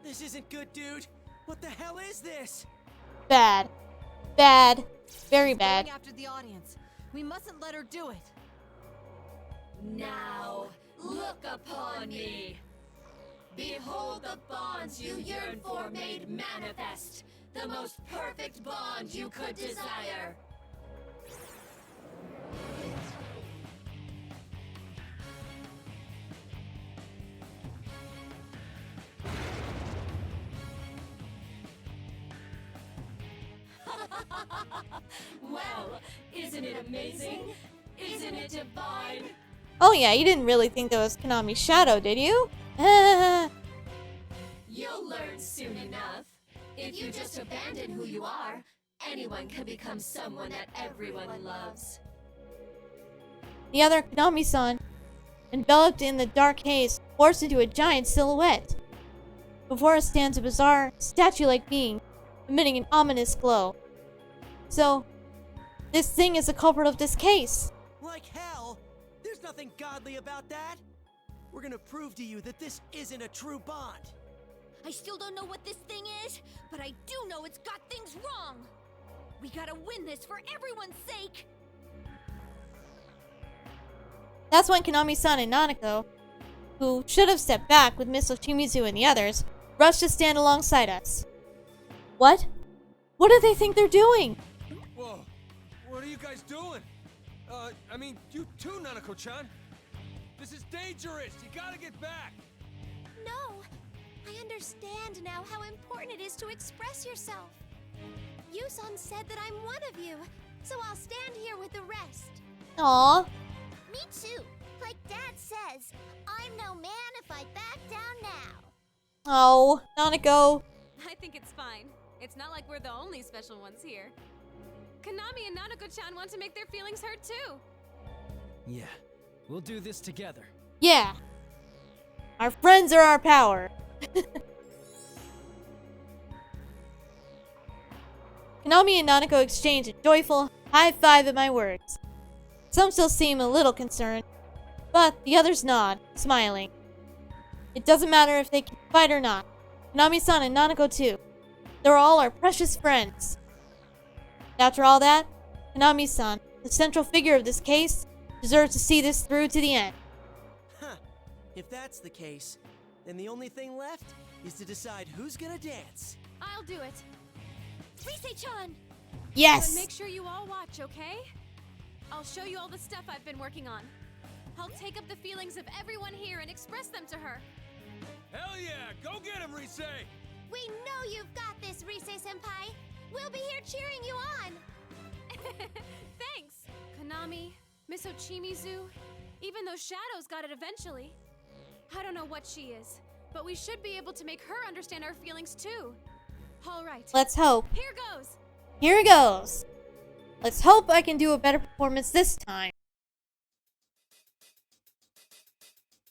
This isn't good, dude. What the hell is this? Bad. Bad. Very bad. Going after the audience. We mustn't let her do it. Now, look upon me. Behold the bonds you yearn for made manifest. The most perfect bond you could desire. Well, isn't it amazing? Isn't it divine? Oh yeah, you didn't really think that was Kanami's shadow, did you? You'll learn soon enough. If you just abandon who you are, anyone can become someone that everyone loves. The other Kanami-san, enveloped in the dark haze, forced into a giant silhouette. Before us stands a bizarre, statue-like being, emitting an ominous glow. So, this thing is the culprit of this case. Like hell? There's nothing godly about that. We're gonna prove to you that this isn't a true bond. I still don't know what this thing is, but I do know it's got things wrong. We gotta win this for everyone's sake. That's when Kanami-san and Nanako, who should have stepped back with ms.Ochimizu and the others, rushed to stand alongside us. What? What do they think they're doing? Whoa, what are you guys doing? I mean, you too, Nanako-chan. This is dangerous. You gotta get back. No, I understand now how important it is to express yourself. Yuson said that I'm one of you, so I'll stand here with the rest. Aww. Me too. Like Dad says, I'm no man if I back down now. Oh, Nanako. I think it's fine. It's not like we're the only special ones here. Kanami and Nanako-chan want to make their feelings heard too. Yeah, we'll do this together. Yeah. Our friends are our power. Kanami and Nanako exchange a joyful high five at my words. Some still seem a little concerned, but the others nod, smiling. It doesn't matter if they can fight or not. Kanami-san and Nanako too. They're all our precious friends. After all that, Kanami-san, the central figure of this case, deserves to see this through to the end. Huh. If that's the case, then the only thing left is to decide who's gonna dance. I'll do it. Rise-chan! Yes! But make sure you all watch, okay? I'll show you all the stuff I've been working on. I'll take up the feelings of everyone here and express them to her. Hell yeah! Go get him, Rise! We know you've got this, Rise-senpai! We'll be here cheering you on! Thanks! Kanami, ms.Ochimizu, even though Shadow's got it eventually. I don't know what she is, but we should be able to make her understand our feelings too. All right. Let's hope. Here goes! Here goes! Let's hope I can do a better performance this time.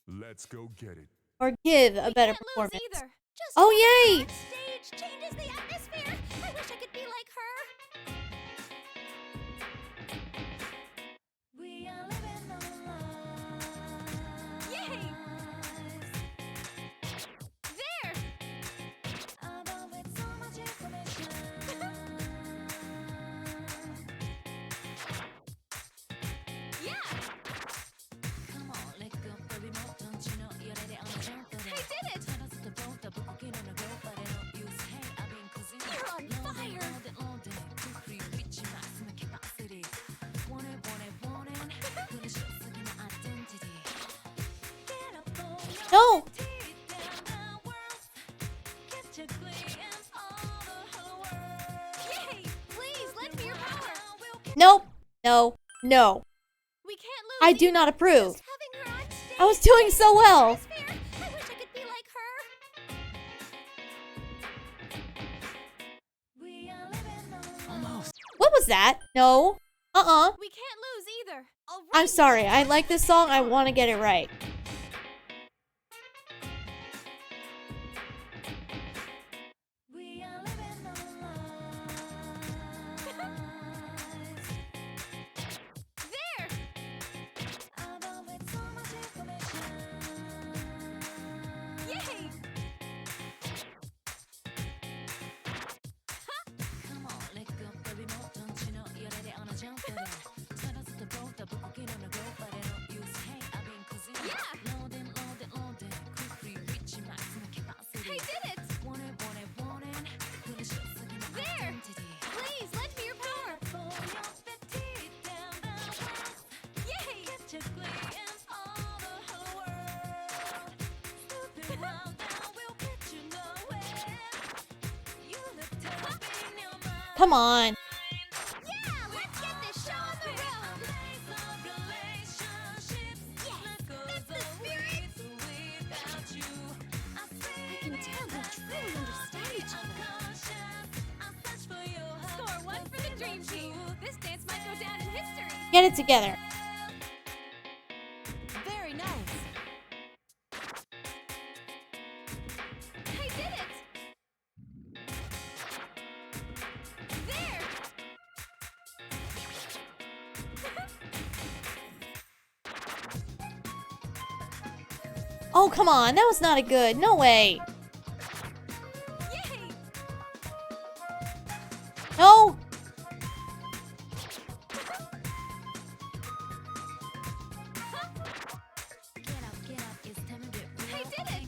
Let's go get it. Or give a better Can't lose performance. either. Just Oh, yay! stage changes the atmosphere! I wish I could be like her! We are living our lives. Yay! There! Although with so much information. Yeah! Come on, let go, baby, more, don't you know you're ready on the jump? I did it! You're on fire! No! Yay! Please, lend me your power! Nope. No. No. We can't lose I do either. not approve. Having her on stage I was doing so well. atmosphere. I wish I could be like her. We are living our Almost. What was that? No. Uh-uh. We can't lose either. All right. I'm sorry. I like this song. I want to get it right. We are living our lives. There! Although with so much information. Yay! Come on, let go, baby, more, don't you know you're ready on a jump? Yeah! I did it! There! Please, lend me your power! Yay! Come on. Yeah, let's get this show on the road. Yes, that's the spirit. I can tell they truly understand each other. Score one for the Dream Team. This dance might go down in history. Get it together. Very nice. I did it! There! Oh, come on. That was not a good. No way. Yay! No. I did it!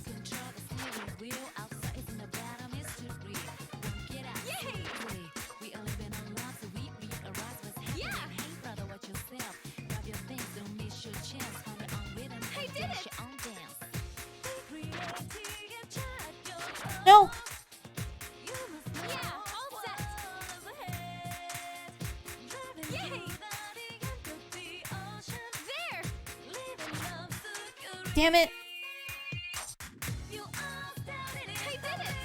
Yay! Yeah! I did it! No. Yeah, all set! Yay! There! Damn it. I did it!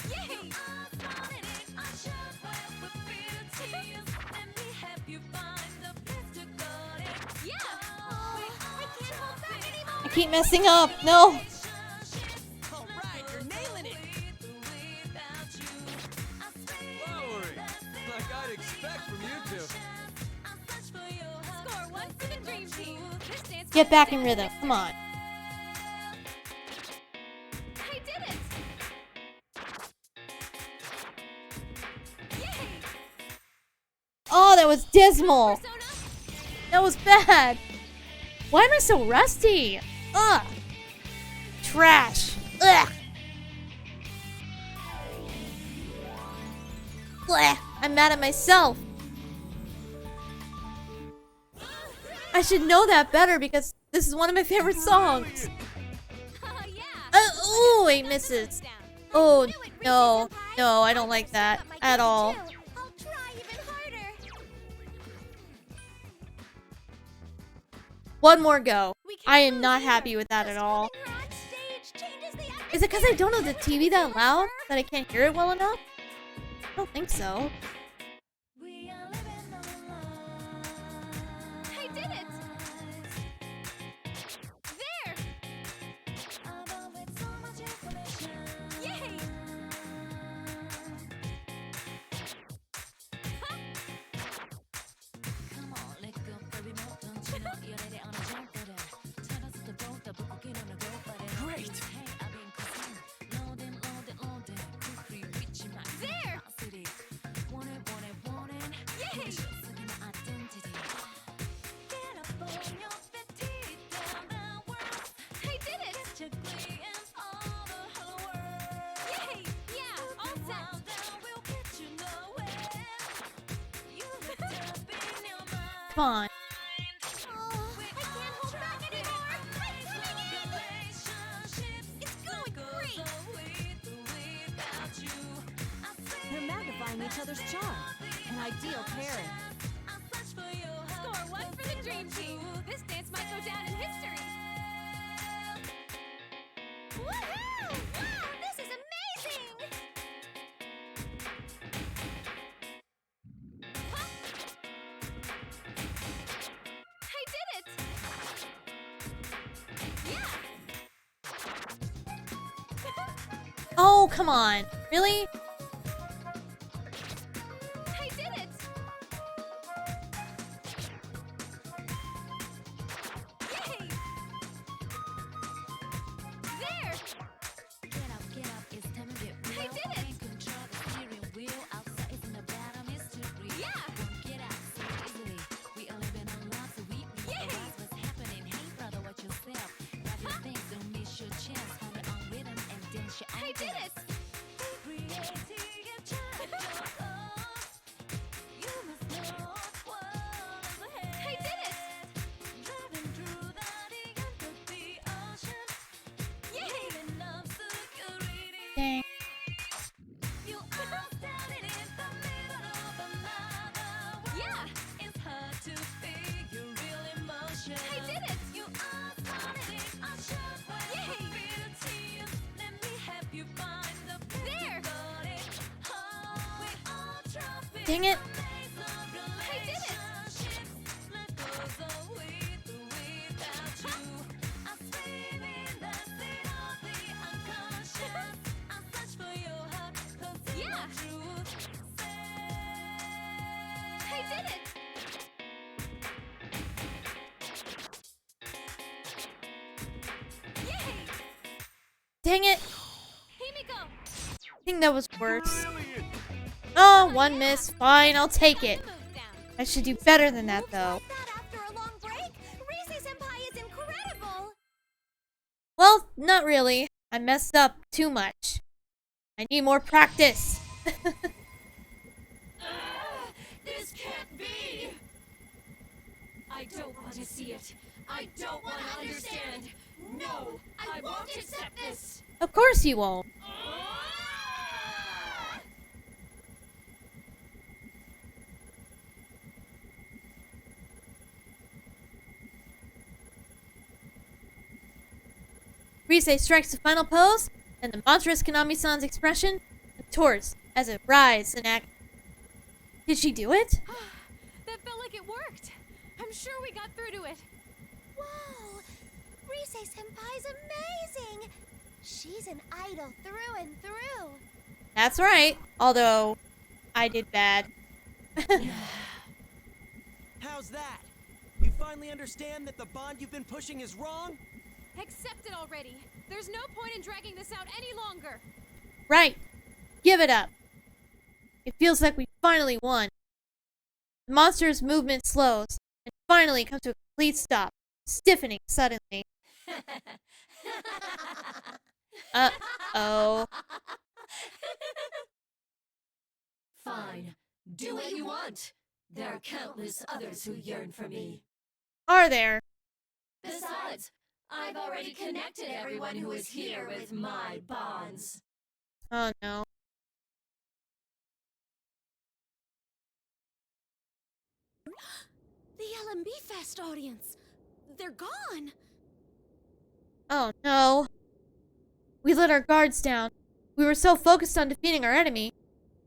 Yay! Yeah! I can't hold back anymore! I keep messing up. No. All right, you're nailing it. Flowery! Like I'd expect from you two. Score one for the Dream Team. This dance Get might back go in down rhythm. Come on. I did it! Yay! Oh, that was dismal. Persona? That was bad. Why am I so rusty? Ugh. Trash. Ugh. I'm mad at myself. I should know that better because this is one of my favorite songs. Oh, it misses. Oh, no. No, I don't like that at all. One more go. I am not happy with that at all. Is it because I don't have the TV that loud that I can't hear it well enough? I don't think so. I did it! There! Yay! Great! There! Yay! I did it! Yay! Yeah, all set! Come on. They're magnifying each other's charm. An ideal pairing. Score 1 for the Dream Team. This dance might go down in history. Woohoo! Wow, this is amazing! I did it! Yeah! Oh, come on. Really? I did it! Yay! There! I did it! Yeah! I did it! I did it! Yay! Dang. Yeah! I did it! Yay! There! Dang it. I did it! Yeah! I did it! Yay! Dang it. Himiko! I think that was worse. Oh, one miss. Fine, I'll take it. I should do better than that, though. After a long break, Rise-senpai is incredible! Well, not really. I messed up too much. I need more practice. This can't be! I don't want to see it. I don't want to understand. No, I won't accept this. Of course you won't. Rise strikes the final pose, and the monstrous Kanami-san's expression contorts as it writhes in agony. Did she do it? That felt like it worked. I'm sure we got through to it. Whoa! Rise-senpai's amazing! She's an idol through and through. That's right. Although, I did bad. How's that? You finally understand that the bond you've been pushing is wrong? Accept it already. There's no point in dragging this out any longer. Right. Give it up. It feels like we finally won. The monster's movement slows, and finally comes to a complete stop, stiffening suddenly. Uh-oh. Fine. Do what you want. There are countless others who yearn for me. Are there? Besides, I've already connected everyone who is here with my bonds. Oh no. The LMB Fest audience! They're gone! Oh no. We let our guards down. We were so focused on defeating our enemy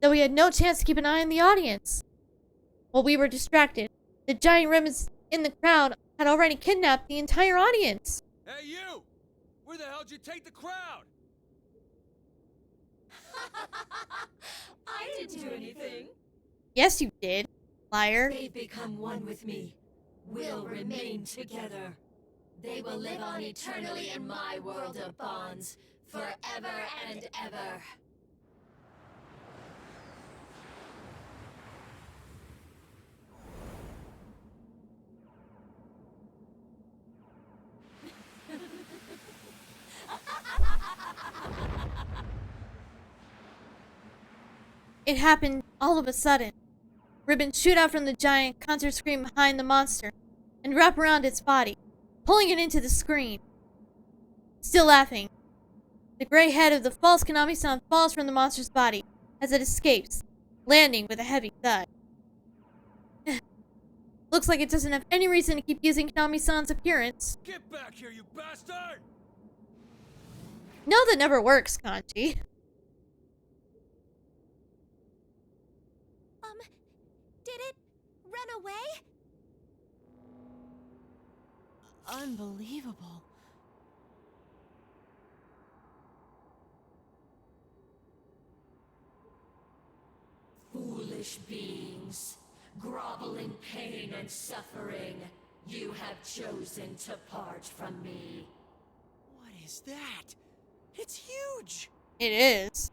that we had no chance to keep an eye on the audience. While we were distracted, the giant ribbons in the crowd had already kidnapped the entire audience. Hey, you! Where the hell did you take the crowd? I didn't do anything. Yes, you did, liar. They've become one with me. We'll remain together. They will live on eternally in my world of bonds, forever and ever. It happened all of a sudden. Ribbons shoot out from the giant concert screen behind the monster and wrap around its body, pulling it into the screen. Still laughing, the gray head of the false Kanami-san falls from the monster's body as it escapes, landing with a heavy thud. Looks like it doesn't have any reason to keep using Kanami-san's appearance. Get back here, you bastard! No, that never works, Kanji. Did it run away? Unbelievable. Foolish beings, grovel in pain and suffering, you have chosen to part from me. What is that? It's huge! It is.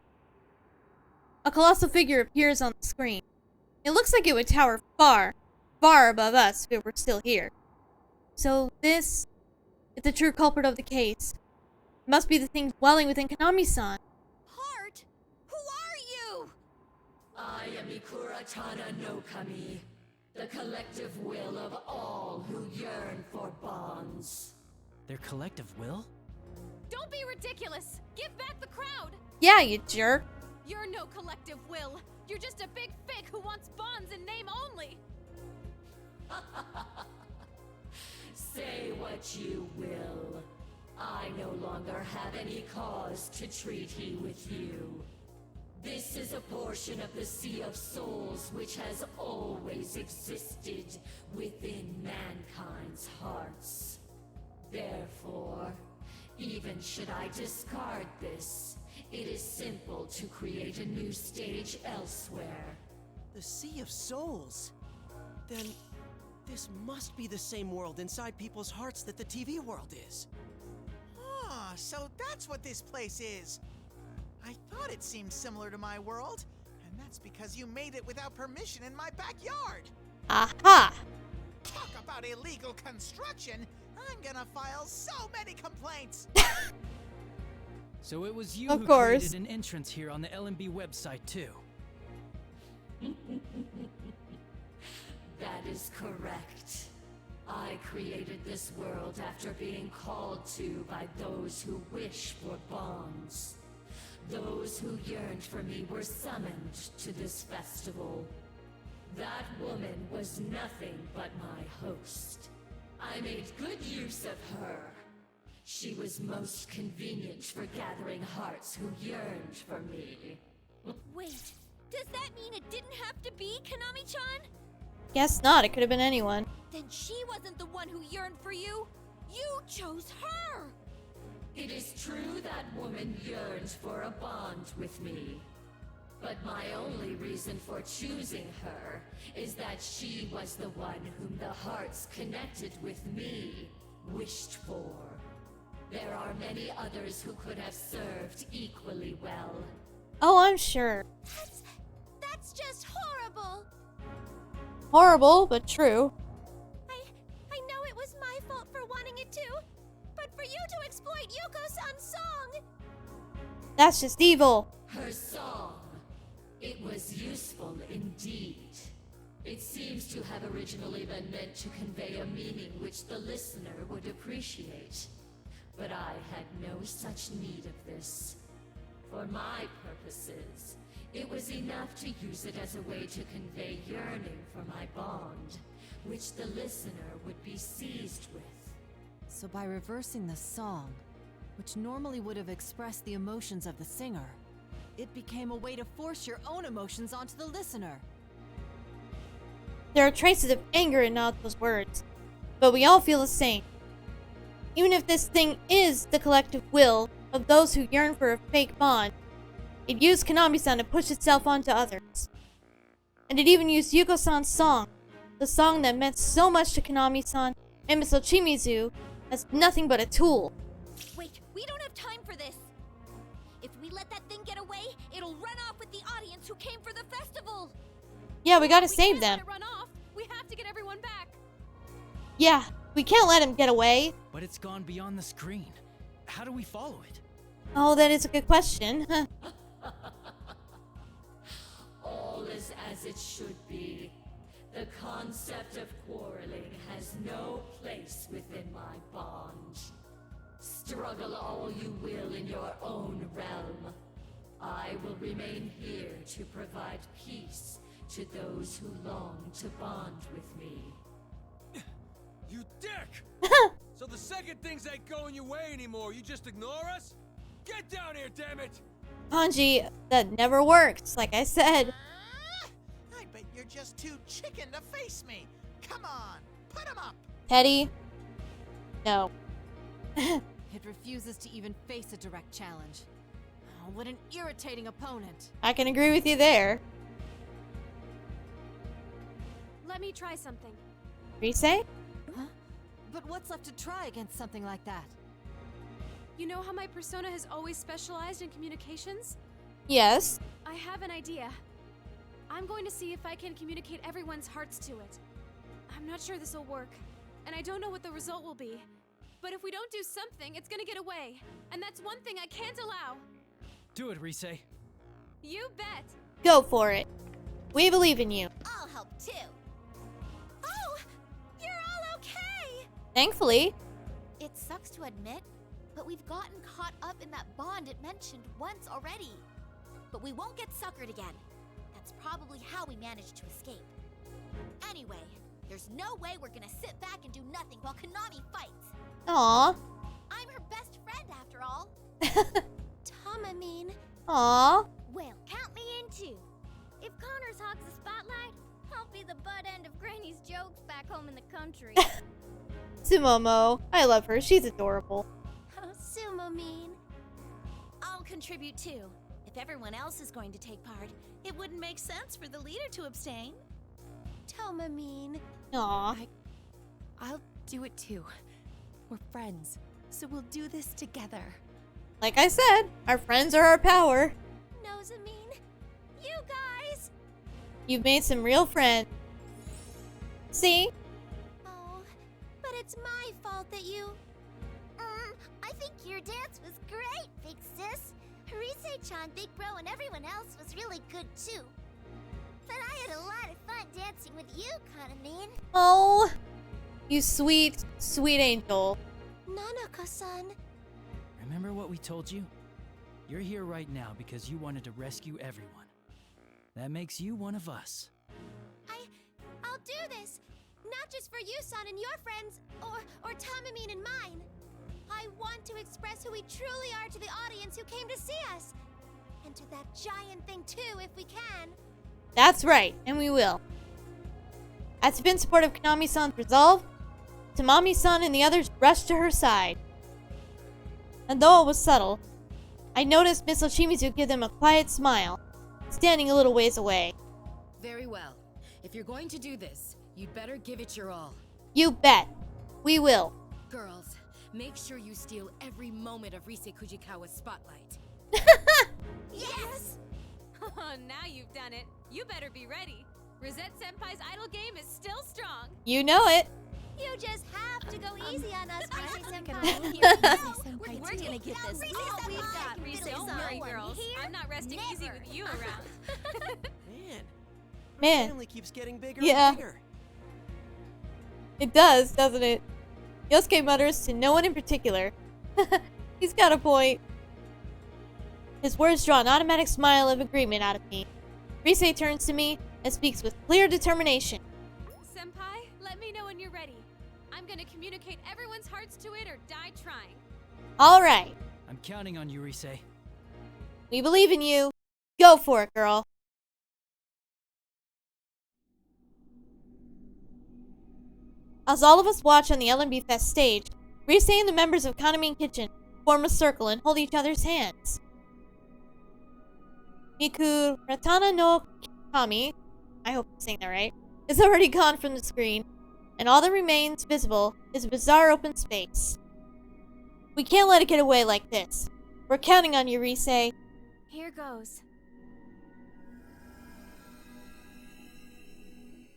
A colossal figure appears on the screen. It looks like it would tower far, far above us if it were still here. So this is the true culprit of the case. It must be the thing dwelling within Kanami-san. Heart? Who are you? I am Ikuratana no Kami, the collective will of all who yearn for bonds. Their collective will? Don't be ridiculous! Give back the crowd! Yeah, you jerk. You're no collective will. You're just a big fake who wants bonds in name only. Say what you will. I no longer have any cause to treat he with you. This is a portion of the Sea of Souls which has always existed within mankind's hearts. Therefore, even should I discard this, it is simple to create a new stage elsewhere. The Sea of Souls? Then, this must be the same world inside people's hearts that the TV world is. Ah, so that's what this place is. I thought it seemed similar to my world, and that's because you made it without permission in my backyard. Aha! Talk about illegal construction! I'm gonna file so many complaints! So it was you Of who course. created an entrance here on the LMB website, too. That is correct. I created this world after being called to by those who wish for bonds. Those who yearned for me were summoned to this festival. That woman was nothing but my host. I made good use of her. She was most convenient for gathering hearts who yearned for me. Wait, does that mean it didn't have to be Kanami-chan? Guess not, it could have been anyone. Then she wasn't the one who yearned for you. You chose her! It is true that woman yearned for a bond with me. But my only reason for choosing her is that she was the one whom the hearts connected with me wished for. There are many others who could have served equally well. Oh, I'm sure. That's just horrible! Horrible, but true. I know it was my fault for wanting it too, but for you to exploit Yuko-san's song! That's just evil. Her song. It was useful indeed. It seems to have originally been meant to convey a meaning which the listener would appreciate. But I had no such need of this. For my purposes, it was enough to use it as a way to convey yearning for my bond, which the listener would be seized with. So by reversing the song, which normally would have expressed the emotions of the singer, it became a way to force your own emotions onto the listener. There are traces of anger in Naoto's words, but we all feel the same. Even if this thing is the collective will of those who yearn for a fake bond, it used Kanami-san to push itself onto others. And it even used Yuko-san's song, the song that meant so much to Kanami-san and ms.Ochimizu, as nothing but a tool. Wait, we don't have time for this! If we let that thing get away, it'll run off with the audience who came for the festival! Yeah, we gotta save them. Let it run off. We have to get everyone back. Yeah, we can't let him get away. But it's gone beyond the screen. How do we follow it? Oh, that is a good question. All is as it should be. The concept of quarreling has no place within my bond. Struggle all you will in your own realm. I will remain here to provide peace to those who long to bond with me. You dick! So the second things ain't going your way anymore, you just ignore us? Get down here, damn it! Kanji, that never works, like I said. I bet you're just too chicken to face me. Come on, put him up. Teddy? No. It refuses to even face a direct challenge. Oh, what an irritating opponent. I can agree with you there. Let me try something. Rise? Huh? But what's left to try against something like that? You know how my persona has always specialized in communications? Yes. I have an idea. I'm going to see if I can communicate everyone's hearts to it. I'm not sure this will work, and I don't know what the result will be. But if we don't do something, it's gonna get away. And that's one thing I can't allow. Do it, Rise. You bet. Go for it. We believe in you. I'll help too. Oh, you're all okay. Thankfully. It sucks to admit, but we've gotten caught up in that bond it mentioned once already. But we won't get suckered again. That's probably how we managed to escape. Anyway, there's no way we're gonna sit back and do nothing while Kanami fights. Aww. I'm her best friend after all. Tamamine. Aww. Well, count me in too. If Connors hogs the spotlight, I'll be the butt end of Granny's jokes back home in the country. Sumomo. I love her. She's adorable. Oh, Sumamine. I'll contribute too. If everyone else is going to take part, it wouldn't make sense for the leader to abstain. Tamamine. Aww. I'll do it too. We're friends, so we'll do this together. Like I said, our friends are our power. Nosamine. You guys. You've made some real friends. See? Oh, but it's my fault that you... I think your dance was great, Big Sis. Harise-chan, Big Bro, and everyone else was really good too. But I had a lot of fun dancing with you, Kanami. Oh, you sweet, sweet angel. Nanako-san. Remember what we told you? You're here right now because you wanted to rescue everyone. That makes you one of us. I'll do this. Not just for you, son, and your friends, or Tamamine and mine. I want to express who we truly are to the audience who came to see us. And to that giant thing too, if we can. That's right, and we will. As if in support of Kanami-san's resolve, Tamami-san and the others rushed to her side. And though it was subtle, I noticed ms.Ochimizu give them a quiet smile, standing a little ways away. Very well. If you're going to do this, you'd better give it your all. You bet. We will. Girls, make sure you steal every moment of Rise Kujikawa's spotlight. Yes! Now you've done it. You better be ready. Rosette Senpai's idol game is still strong. You know it. You just have to go easy on us, Rise-senpai. We're gonna get this. We've got Don't worry Sorry, one girls. here? I'm not resting easy Never. with you around. Man, family keeps getting bigger Yeah. and bigger. It does, doesn't it? Yosuke mutters to no one in particular. He's got a point. His words draw an automatic smile of agreement out of me. Rise turns to me and speaks with clear determination. Senpai, let me know when you're ready. I'm gonna communicate everyone's hearts to it or die trying. Alright, I'm counting on you, Rise. we believe in you. Go for it, girl. As all of us watch on the LMB Fest stage, Rise and the members of Kanami Kitchen form a circle and hold each other's hands. Miku Ratana no Kami, I hope I'm saying that right, is already gone from the screen, and all that remains visible is a bizarre open space. We can't let it get away like this. We're counting on you, Rise. Here goes.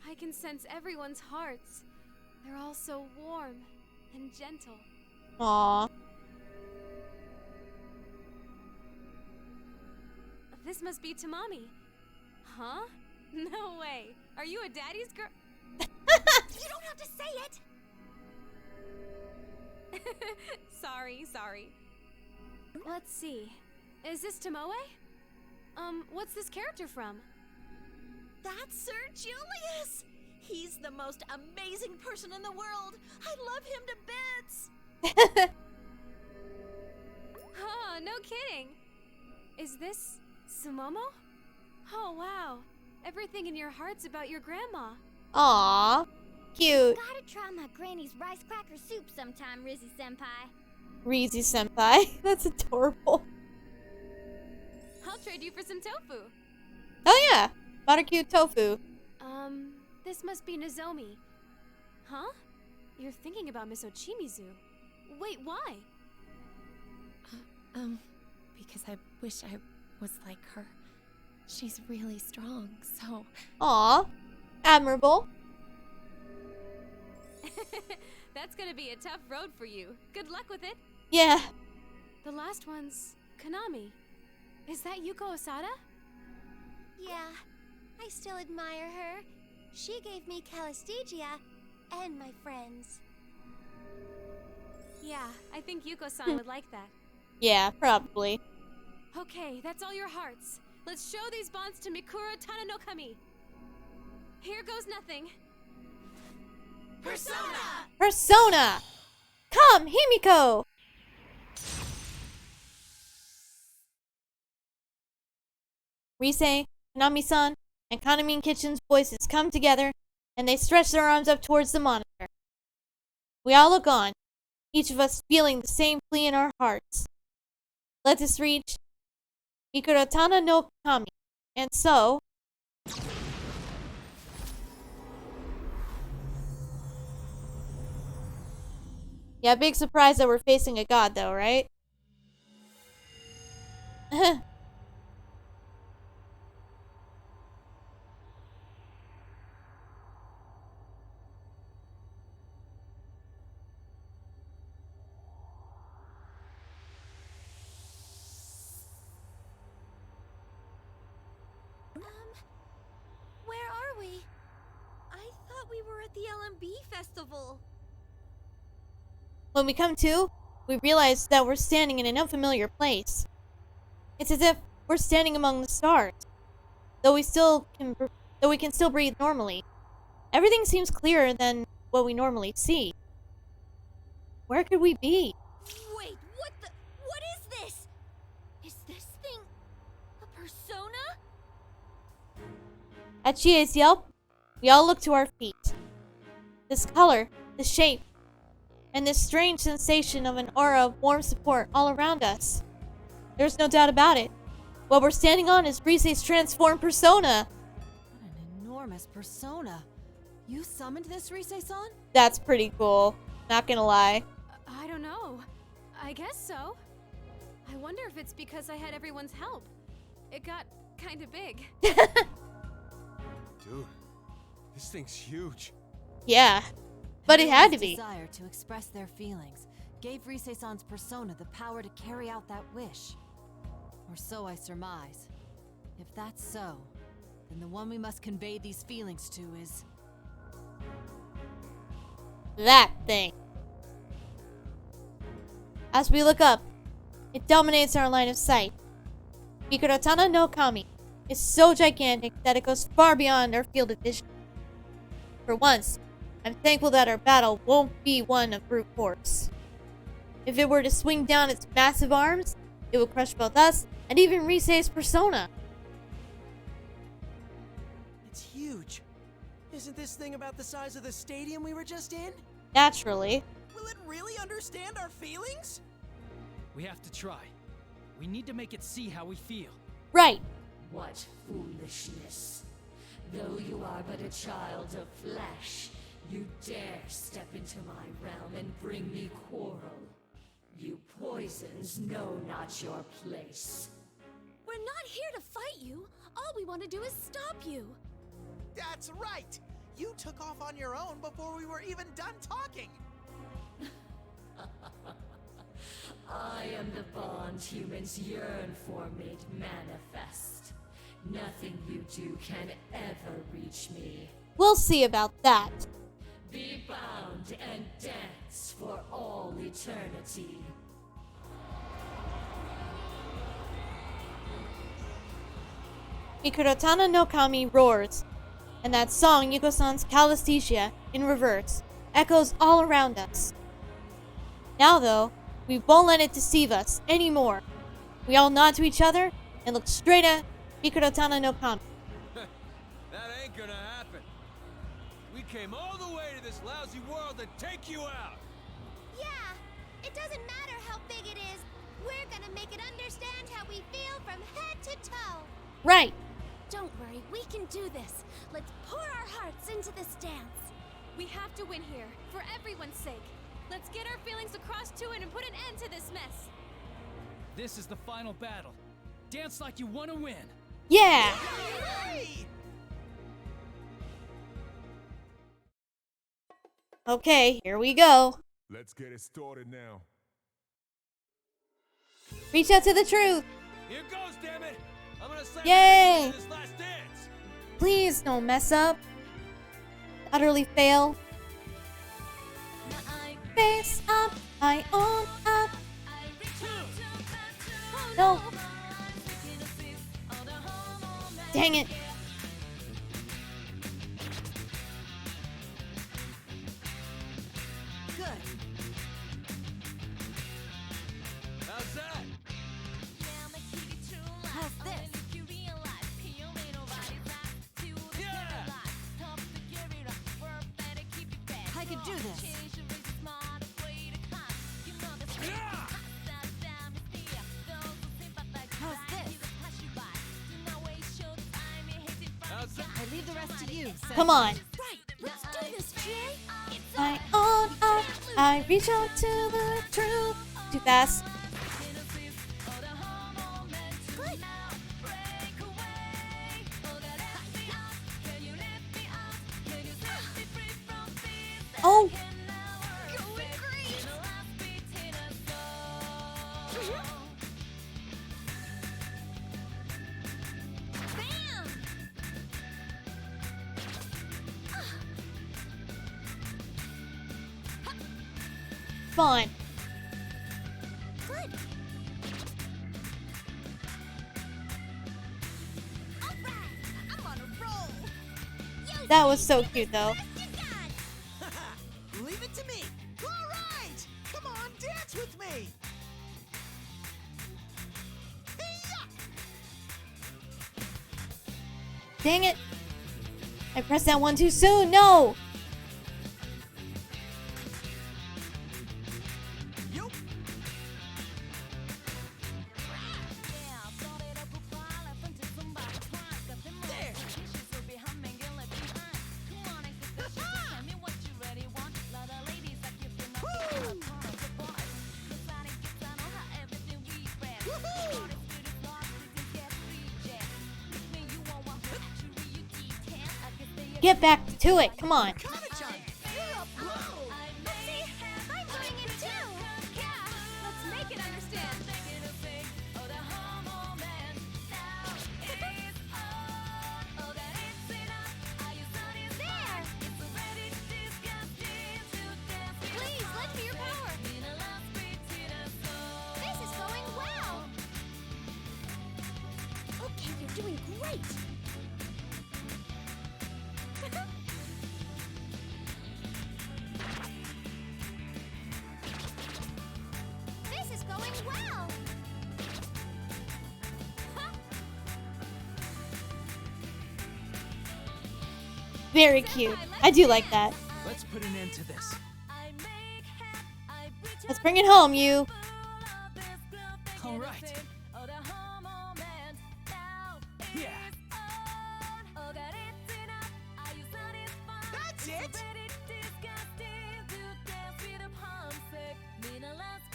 I can sense everyone's hearts. They're all so warm and gentle. Aww. This must be Tamami. Huh? No way. Are you a daddy's girl? You don't have to say it! Sorry. Let's see. Is this Tomoe? What's this character from? That's Sir Julius! He's the most amazing person in the world! I love him to bits! Huh, no kidding. Is this Sumomo? Oh, wow. Everything in your heart's about your grandma. Aww. Cute. Gotta try my granny's rice cracker soup sometime, Rizzy-senpai. Rizy senpai. That's adorable. I'll trade you for some tofu. Oh yeah. Barbecue tofu. This must be Nozomi. Huh? You're thinking about ms.Ochimizu. Wait, why? Because I wish I was like her. She's really strong, so... Aw. Admirable. That's gonna be a tough road for you. Good luck with it. Yeah. The last one's Kanami. Is that Yuko Osada? Yeah, I still admire her. She gave me Calisthegia and my friends. Yeah, I think Yuko-san would like that. Yeah, probably. Okay, that's all your hearts. Let's show these bonds to Mikuro Tana no Kami. Here goes nothing. Persona! Persona! Come, Himiko! Rise, Kanami-san, and Kanami Kitchen's voices come together, and they stretch their arms up towards the monitor. We all look on, each of us feeling the same plea in our hearts. Let us reach Ikuratana no Kami. And so... Yeah, big surprise that we're facing a god, though, right? Where are we? I thought we were at the LMB festival. When we come to, we realize that we're standing in an unfamiliar place. It's as if we're standing among the stars, though we can still breathe normally. Everything seems clearer than what we normally see. Where could we be? Wait, what is this? Is this thing a persona? At Chie's yelp, we all look to our feet. This color, this shape, and this strange sensation of an aura of warm support all around us. There's no doubt about it. What we're standing on is Rise's transformed persona. What an enormous persona. You summoned this, Rise-san? That's pretty cool. Not gonna lie. I don't know. I guess so. I wonder if it's because I had everyone's help. It got kind of big. Dude, this thing's huge. Yeah, but it had to be. His desire to express their feelings gave Rise-san's persona the power to carry out that wish. Or so I surmise. If that's so, then the one we must convey these feelings to is... that thing. As we look up, it dominates our line of sight. Mikurotana no Kami is so gigantic that it goes far beyond our field of vision. For once, I'm thankful that our battle won't be one of brute force. If it were to swing down its massive arms, it would crush both us and even Risei's persona. It's huge. Isn't this thing about the size of the stadium we were just in? Naturally. Will it really understand our feelings? We have to try. We need to make it see how we feel. Right. What foolishness. Though you are but a child of flesh, you dare step into my realm and bring me quarrel. You poisons know not your place. We're not here to fight you. All we want to do is stop you. That's right! You took off on your own before we were even done talking! I am the bond humans yearn for made manifest. Nothing you do can ever reach me. We'll see about that. Be bound and dance for all eternity. Mikurotana no Kami roars, and that song Yuko-san's Calisthesia in reverse echoes all around us. Now though, we won't let it deceive us anymore. We all nod to each other and look straight at Mikurotana no Kami. That ain't gonna happen. We came all the way to this lousy world to take you out. Yeah, it doesn't matter how big it is. We're gonna make it understand how we feel from head to toe. Right. Don't worry, we can do this. Let's pour our hearts into this dance. We have to win here, for everyone's sake. Let's get our feelings across to it and put an end to this mess. This is the final battle. Dance like you want to win. Yeah! Okay, here we go. Let's get it started now. Reach out to the truth. Here goes, damn it! I'm gonna say Yay! this last dance. Please don't mess up. Utterly fail. Face up, I own up. No. Dang it. Good. How's that? How's this? I could do this. How's this? How's that? I leave the rest to you, Sensei. Come on. Right, let's do this, Jay. I own up. I reach out to the truth. Too fast. Good. Oh. Fun. Good. All right, I'm on a roll. That was so cute, though. Leave it to me! Alright! Come on, dance with me! Dang it. I pressed that one too soon. No. Yup! There! Get back to it. Come on. Kana-chan, you're a pro! See, I'm doing it too! Yeah, let's make it understand. great! This is going well! Very cute. I do like that. Let's put an end to this. Let's bring it home, you. All right. Yeah. That's it!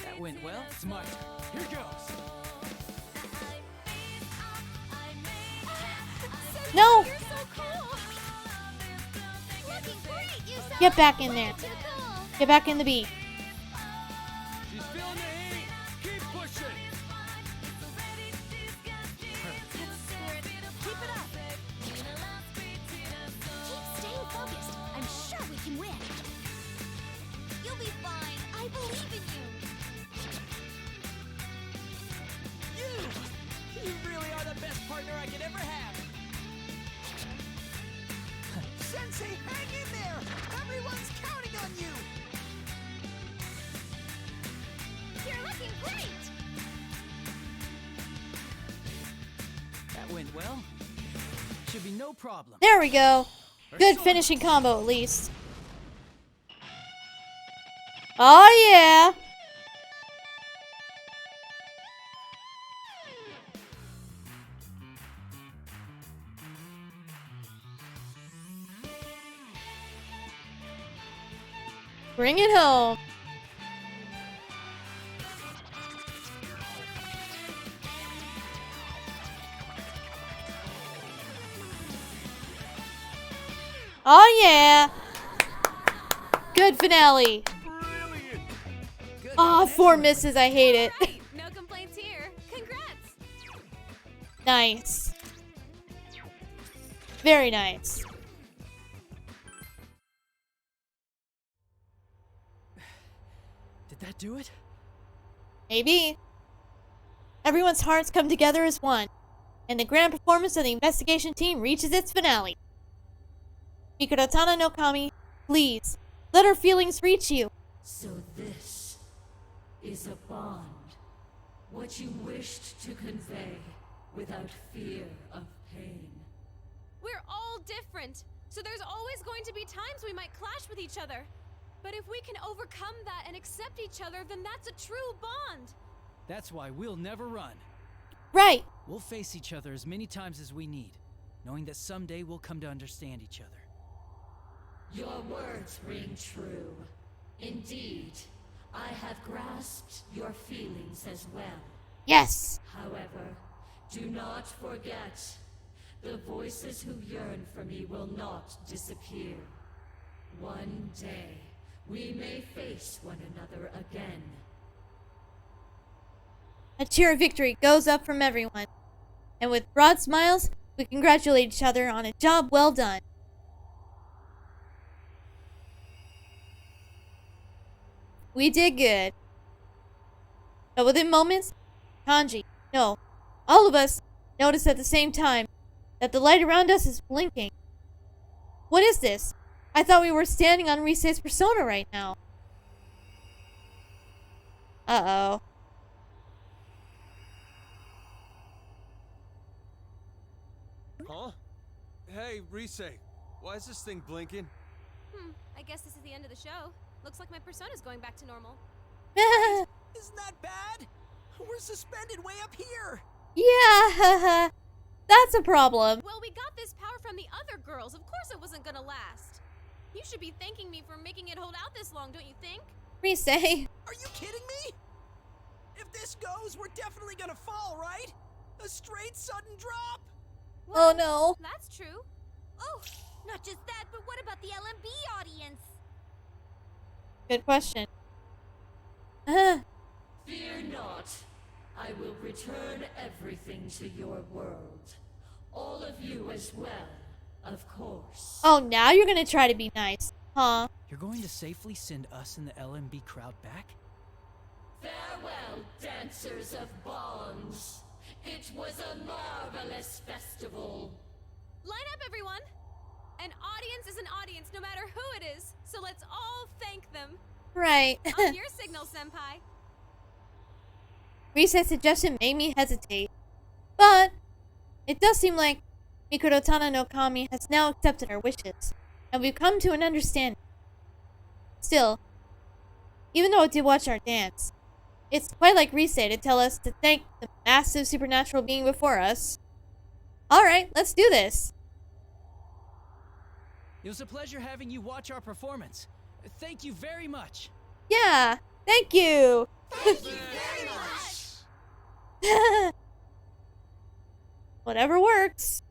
That went well. It's my turn. Here goes. No! You're so cool! Looking great, you son. Get back in there. Too cool. Get back in the beat. She's feeling the heat. Keep pushing. Keep it up. Keep staying focused. I'm sure we can win. You'll be fine. I believe in you. You really are the best partner I could ever have. Sensei, hang in there! Everyone's counting on you! You're looking great. That went well. Should be no problem. There we go. Good finishing combo, at least. Oh, yeah. Bring it home. Oh yeah. Good finale. Oh, 4 misses. I hate it. No complaints here. Congrats. Nice. Very nice. Did that do it? Maybe. Everyone's hearts come together as one, and the grand performance of the investigation team reaches its finale. Mikoto-tana no Kami, please, let our feelings reach you. So this is a bond. What you wished to convey without fear of pain. We're all different, so there's always going to be times we might clash with each other. But if we can overcome that and accept each other, then that's a true bond. That's why we'll never run. Right. We'll face each other as many times as we need, knowing that someday we'll come to understand each other. Your words ring true. Indeed, I have grasped your feelings as well. Yes. However, do not forget, the voices who yearn for me will not disappear. One day, we may face one another again. A cheer of victory goes up from everyone, and with broad smiles, we congratulate each other on a job well done. We did good. But within moments, Kanji, no, all of us notice at the same time that the light around us is blinking. What is this? I thought we were standing on Rise's persona right now. Uh-oh. Huh? Hey, Rise, why is this thing blinking? I guess this is the end of the show. Looks like my persona's going back to normal. Isn't that bad? We're suspended way up here. Yeah, that's a problem. Well, we got this power from the other girls. Of course it wasn't gonna last. You should be thanking me for making it hold out this long, don't you think? Rise. Are you kidding me? If this goes, we're definitely gonna fall, right? A straight sudden drop. Oh no. That's true. Oh, not just that, but what about the LMB audience? Good question. Fear not. I will return everything to your world. All of you as well, of course. Oh, now you're gonna try to be nice, huh? You're going to safely send us and the LMB crowd back? Farewell, dancers of bonds. It was a marvelous festival. friends is an audience no matter who it is, so let's all thank them. Right. On your signal, Senpai. Rise's suggestion made me hesitate. But it does seem like Mikuro Tana no Kami has now accepted our wishes, and we've come to an understanding. Still, even though it did watch our dance, it's quite like Rise to tell us to thank the massive supernatural being before us. Alright, let's do this. It was a pleasure having you watch our performance. Thank you very much. Yeah, thank you. Thank you very much. Whatever works.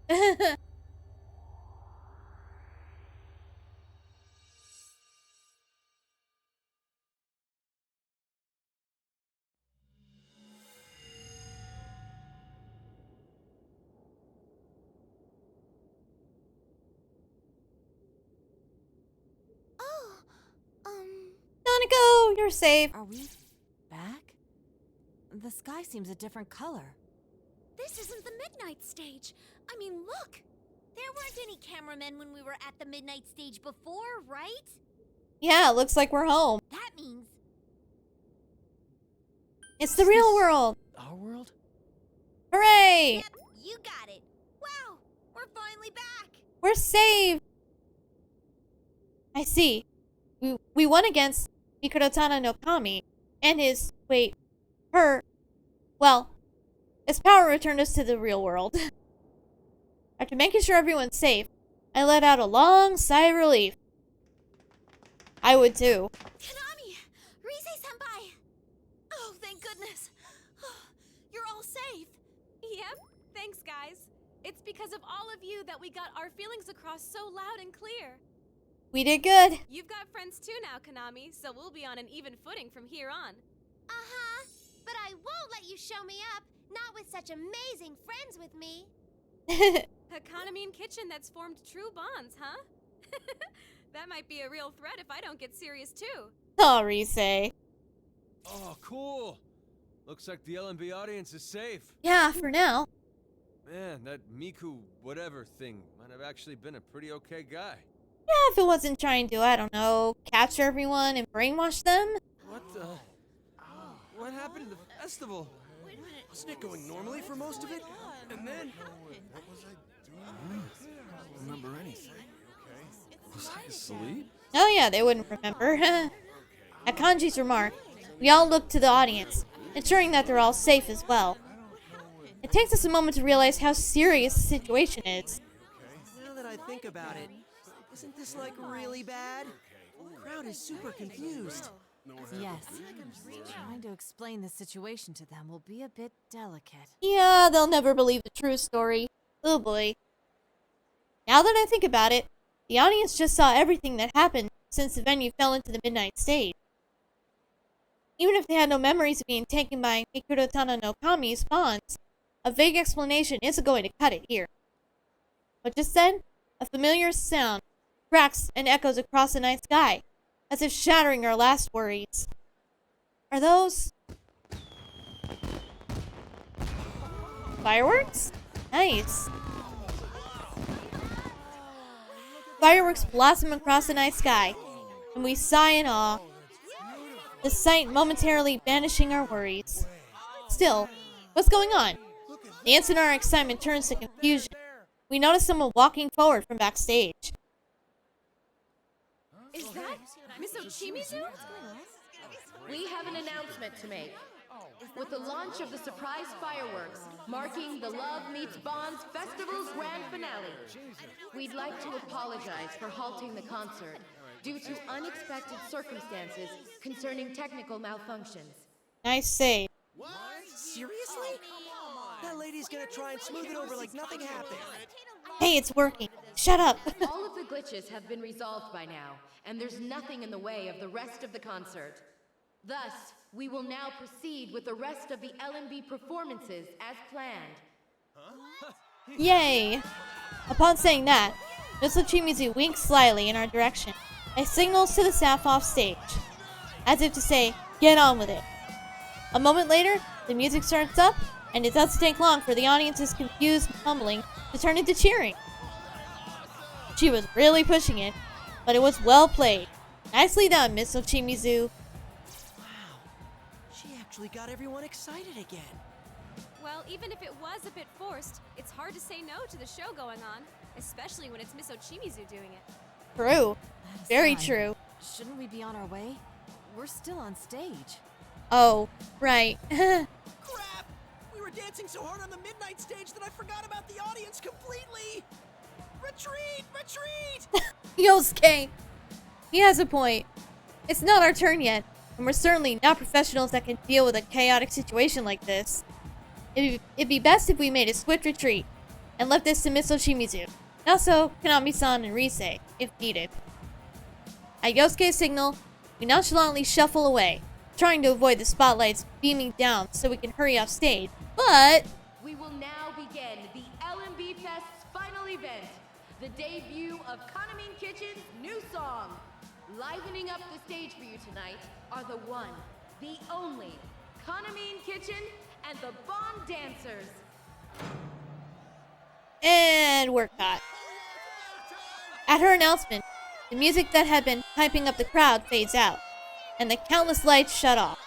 Nanako, you're safe. Are we back? The sky seems a different color. This isn't the midnight stage. I mean, look. There weren't any cameramen when we were at the midnight stage before, right? Yeah, looks like we're home. That means It's the real world. Our world? Hooray! Yep, you got it. Wow, we're finally back. We're saved. I see. We won against Mikuro Tana no Kami and his, his power returned us to the real world. After making sure everyone's safe, I let out a long sigh of relief. I would too. Kanami! Rise-senpai! Oh, thank goodness. You're all safe. Yep, thanks guys. It's because of all of you that we got our feelings across so loud and clear. We did good. You've got friends too now, Kanami, so we'll be on an even footing from here on. Uh-huh. But I won't let you show me up, not with such amazing friends with me. A Kanami and Kitchen that's formed true bonds, huh? That might be a real threat if I don't get serious too. Oh, Rise. Oh, cool. Looks like the LMB audience is safe. Yeah, for now. Man, that Miku whatever thing might have actually been a pretty okay guy. Yeah, if it wasn't trying to, I don't know, capture everyone and brainwash them. What the? What happened to the festival? Wasn't it going normally for most of it? And then... What was I doing? I don't remember anything. Was I asleep? Oh yeah, they wouldn't remember. At Kanji's remark, we all looked to the audience, ensuring that they're all safe as well. It takes us a moment to realize how serious the situation is. Now that I think about it, isn't this like really bad? The crowd is super confused. Yes. Trying to explain the situation to them will be a bit delicate. Yeah, they'll never believe the true story. Oh boy. Now that I think about it, the audience just saw everything that happened since the venue fell into the midnight stage. Even if they had no memories of being taken by Mikuro Tana no Kami's bonds, a vague explanation isn't going to cut it here. But just then, a familiar sound cracks and echoes across the night sky, as if shattering our last worries. Are those fireworks? Nice. Fireworks blossom across the night sky, and we sigh in awe, the sight momentarily banishing our worries. Still, what's going on? The instant our excitement turns to confusion, we notice someone walking forward from backstage. Is that ms.Ochimizu? We have an announcement to make. With the launch of the surprise fireworks, marking the Love Meets Bonds Festival's grand finale, we'd like to apologize for halting the concert due to unexpected circumstances concerning technical malfunctions. Nice save. What? Seriously? That lady's gonna try and smooth it over like nothing happened. Hey, it's working. Shut up. All of the glitches have been resolved by now, and there's nothing in the way of the rest of the concert. Thus, we will now proceed with the rest of the LMB performances as planned. Yay! Upon saying that, ms.Ochimizu winks slyly in our direction and signals to the staff off stage, as if to say, get on with it. A moment later, the music starts up, and it doesn't take long for the audience's confused mumbling to turn into cheering. She was really pushing it, but it was well played. Nicely done, Miss Ochimizu. Wow, she actually got everyone excited again. Well, even if it was a bit forced, it's hard to say no to the show going on, especially when it's Miss Ochimizu doing it. True. Very Aside, true. Shouldn't we be on our way? We're still on stage. Oh, right. Crap! We were dancing so hard on the midnight stage that I forgot about the audience completely! Retreat! Retreat! Yosuke! He has a point. It's not our turn yet, and we're certainly not professionals that can deal with a chaotic situation like this. It'd be best if we made a swift retreat, and left this to Miss Ochimizu, and also Kanami-san and Rise, if needed. At Yosuke's signal, we nonchalantly shuffle away, trying to avoid the spotlights beaming down so we can hurry off stage, but... We will now begin the LMB Fest's final event, the debut of Kanami Kitchen's new song. Livening up the stage for you tonight are the one, the only, Kanami Kitchen and the Bond Dancers. And we're caught. At her announcement, the music that had been hyping up the crowd fades out, and the countless lights shut off.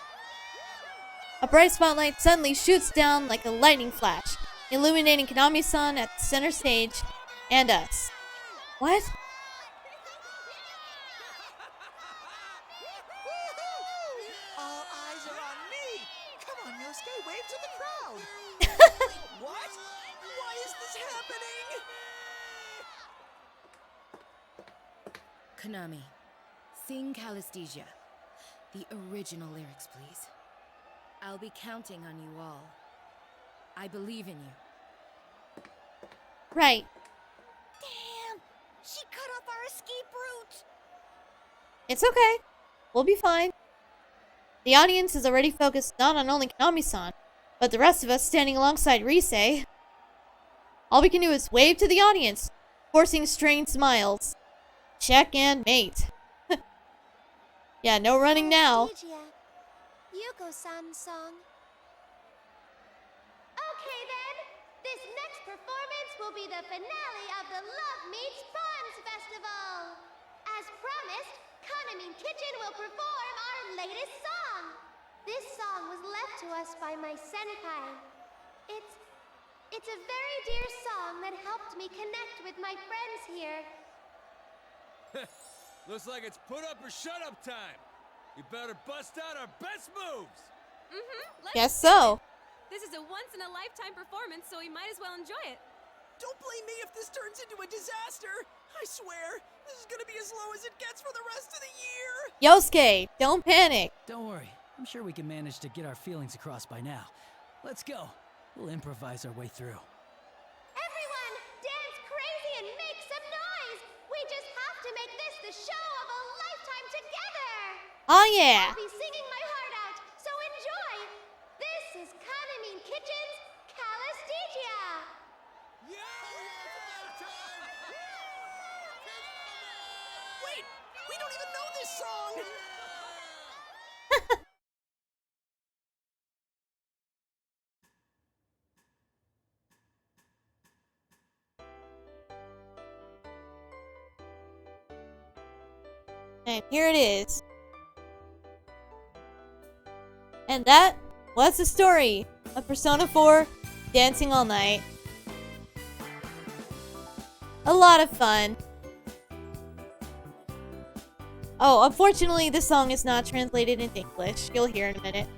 A bright spotlight suddenly shoots down like a lightning flash, illuminating Kanami-san at the center stage and us. What? All eyes are on me! Come on, Yosuke, wave to the crowd! What? Why is this happening? Kanami, sing Calisthesia. The original lyrics, please. I'll be counting on you all. I believe in you. Right. Damn! She cut off our escape route! It's okay. We'll be fine. The audience is already focused not on only Kanami-san, but the rest of us standing alongside Rise. All we can do is wave to the audience, forcing strained smiles. Check and mate. Yeah, no running now. Yuko-san's song. Okay then, this next performance will be the finale of the Love Meets Bonds Festival. As promised, Kanami Kitchen will perform our latest song. This song was left to us by my senpai. It's a very dear song that helped me connect with my friends here. Looks like it's put up or shut up time. You better bust out our best moves. Guess so. This is a once-in-a-lifetime performance, so we might as well enjoy it. Don't blame me if this turns into a disaster. I swear, this is gonna be as low as it gets for the rest of the year. Yosuke, don't panic. Don't worry. I'm sure we can manage to get our feelings across by now. Let's go. We'll improvise our way through. Everyone, dance crazy and make some noise! We just have to make this the show of a lifetime together! Oh yeah! I'll be singing my heart out, so enjoy! This is Kanami Kitchen's Calisthesia! Wait, we don't even know this song! And here it is. And that was the story of Persona 4 Dancing All Night. A lot of fun. Oh, unfortunately, this song is not translated into English. You'll hear in a minute.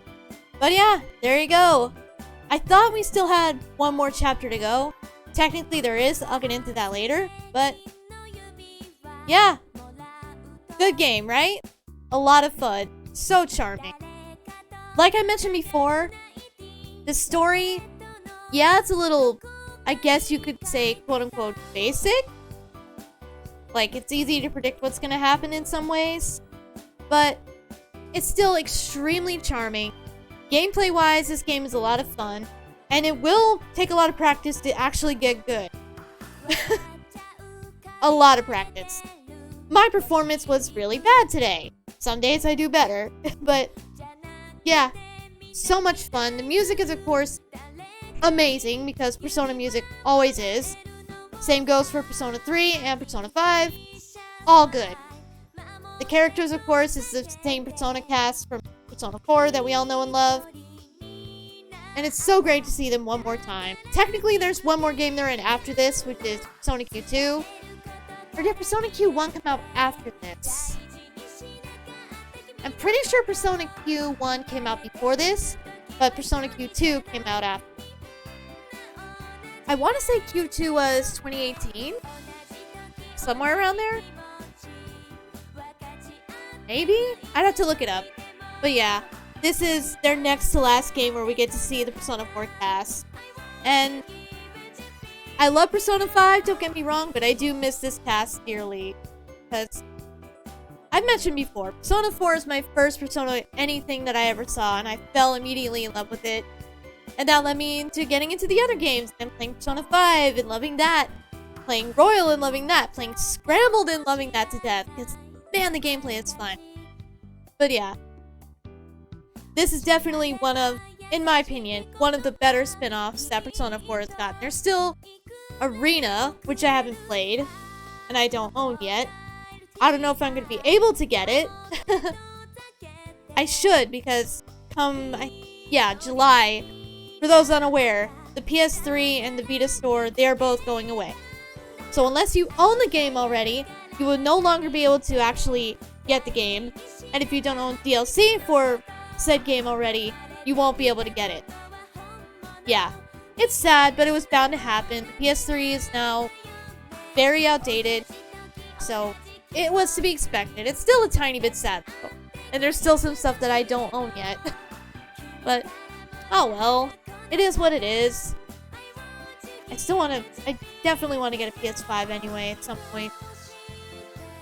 But yeah, there you go. I thought we still had one more chapter to go. Technically, there is. I'll get into that later. But yeah. Good game, right? A lot of fun. So charming. Like I mentioned before, the story, yeah, it's a little, I guess you could say, quote-unquote, basic. Like, it's easy to predict what's going to happen in some ways. But it's still extremely charming. Gameplay-wise, this game is a lot of fun. And it will take a lot of practice to actually get good. A lot of practice. My performance was really bad today. Some days I do better. But yeah, so much fun. The music is, of course, amazing because Persona music always is. Same goes for Persona 3 and Persona 5. All good. The characters, of course, is the same Persona cast from Persona 4 that we all know and love. And it's so great to see them one more time. Technically, there's one more game they're in after this, which is Persona Q2. Or did Persona Q1 come out after this? I'm pretty sure Persona Q1 came out before this, but Persona Q2 came out after. I want to say Q2 was 2018? Somewhere around there? Maybe? I'd have to look it up. But yeah, this is their next to last game where we get to see the Persona 4 cast. And I love Persona 5, don't get me wrong, but I do miss this cast dearly. Because I've mentioned before, Persona 4 is my first Persona anything that I ever saw, and I fell immediately in love with it. And that led me into getting into the other games, and playing Persona 5 and loving that. Playing Royal and loving that. Playing Scrambled and loving that to death. Because, man, the gameplay is fun. But yeah. This is definitely one of, in my opinion, one of the better spin-offs that Persona 4 has gotten. There's still Arena, which I haven't played, and I don't own yet. I don't know if I'm going to be able to get it. I should, because July, for those unaware, the PS3 and the Vita store, they are both going away. So unless you own the game already, you will no longer be able to actually get the game. And if you don't own DLC for said game already, you won't be able to get it. Yeah, it's sad, but it was bound to happen. The PS3 is now very outdated, so it was to be expected. It's still a tiny bit sad, though. And there's still some stuff that I don't own yet. But, oh well. It is what it is. I definitely want to get a PS5 anyway at some point.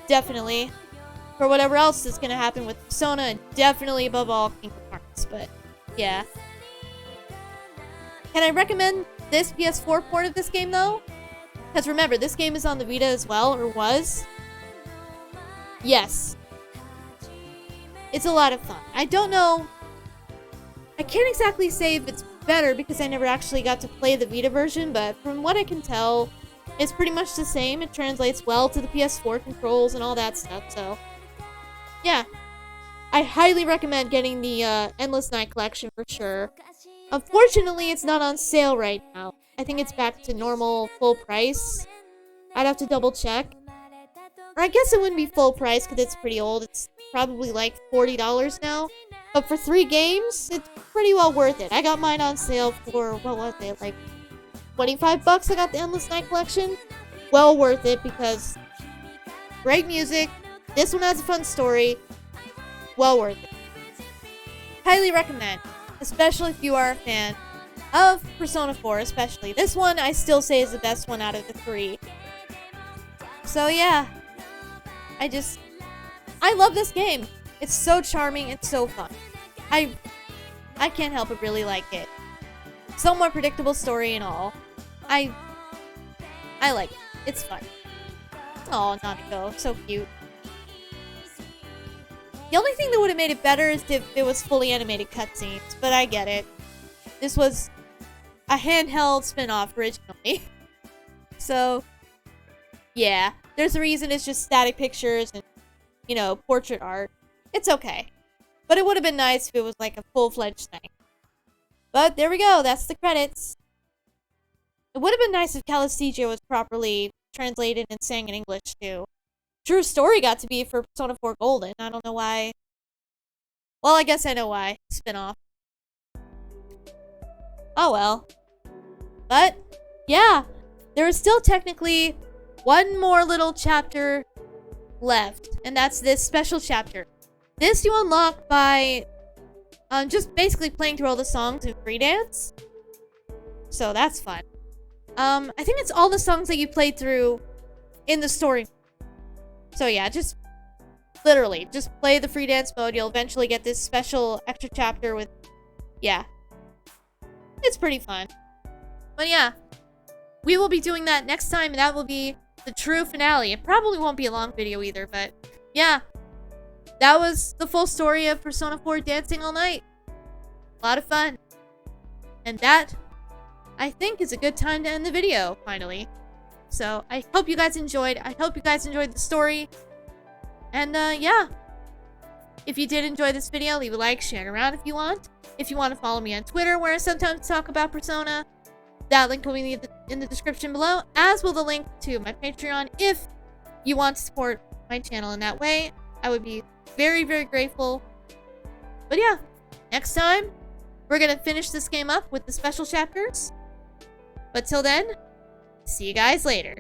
Definitely. For whatever else is going to happen with Persona, and definitely above all Kingdom Hearts. But, yeah. Can I recommend this PS4 port of this game, though? Because remember, this game is on the Vita as well, or was. Yes. It's a lot of fun. I don't know. I can't exactly say if it's better because I never actually got to play the Vita version, but from what I can tell, it's pretty much the same. It translates well to the PS4 controls and all that stuff, so yeah. I highly recommend getting the Endless Night Collection for sure. Unfortunately, it's not on sale right now. I think it's back to normal full price. I'd have to double check. Or I guess it wouldn't be full price because it's pretty old. It's probably like $40 now. But for 3 games, it's pretty well worth it. I got mine on sale for, what was it, like $25 I got the Endless Night Collection. Well worth it because great music. This one has a fun story. Well worth it. Highly recommend. Especially if you are a fan of Persona 4, especially. This one I still say is the best one out of the 3. So yeah. I love this game. It's so charming and so fun. I can't help but really like it. Somewhat predictable story and all. I like it. It's fun. Oh, Nanako, so cute. The only thing that would have made it better is if it was fully animated cutscenes, but I get it. This was a handheld spin-off originally. So, yeah. There's a reason it's just static pictures and, portrait art. It's okay. But it would have been nice if it was like a full-fledged thing. But there we go, that's the credits. It would have been nice if Calisthesia was properly translated and sang in English too. True Story got to be for Persona 4 Golden. I don't know why. Well, I guess I know why. Spin-off. Oh well. But, yeah. There is still technically one more little chapter left. And that's this special chapter. This you unlock by just basically playing through all the songs in free dance. So that's fun. I think it's all the songs that you played through in the story. So yeah, just literally, just play the free dance mode. You'll eventually get this special extra chapter with, yeah. It's pretty fun. But yeah, we will be doing that next time, and that will be the true finale. It probably won't be a long video either, but yeah. That was the full story of Persona 4 Dancing All Night. A lot of fun. And that, I think, is a good time to end the video, finally. So I hope you guys enjoyed. I hope you guys enjoyed the story. And yeah. If you did enjoy this video, leave a like, share it around if you want. If you want to follow me on Twitter, where I sometimes talk about Persona, that link will be in the description below, as will the link to my Patreon. If you want to support my channel in that way, I would be very, very grateful. But yeah, next time, we're going to finish this game up with the special chapters. But till then, see you guys later.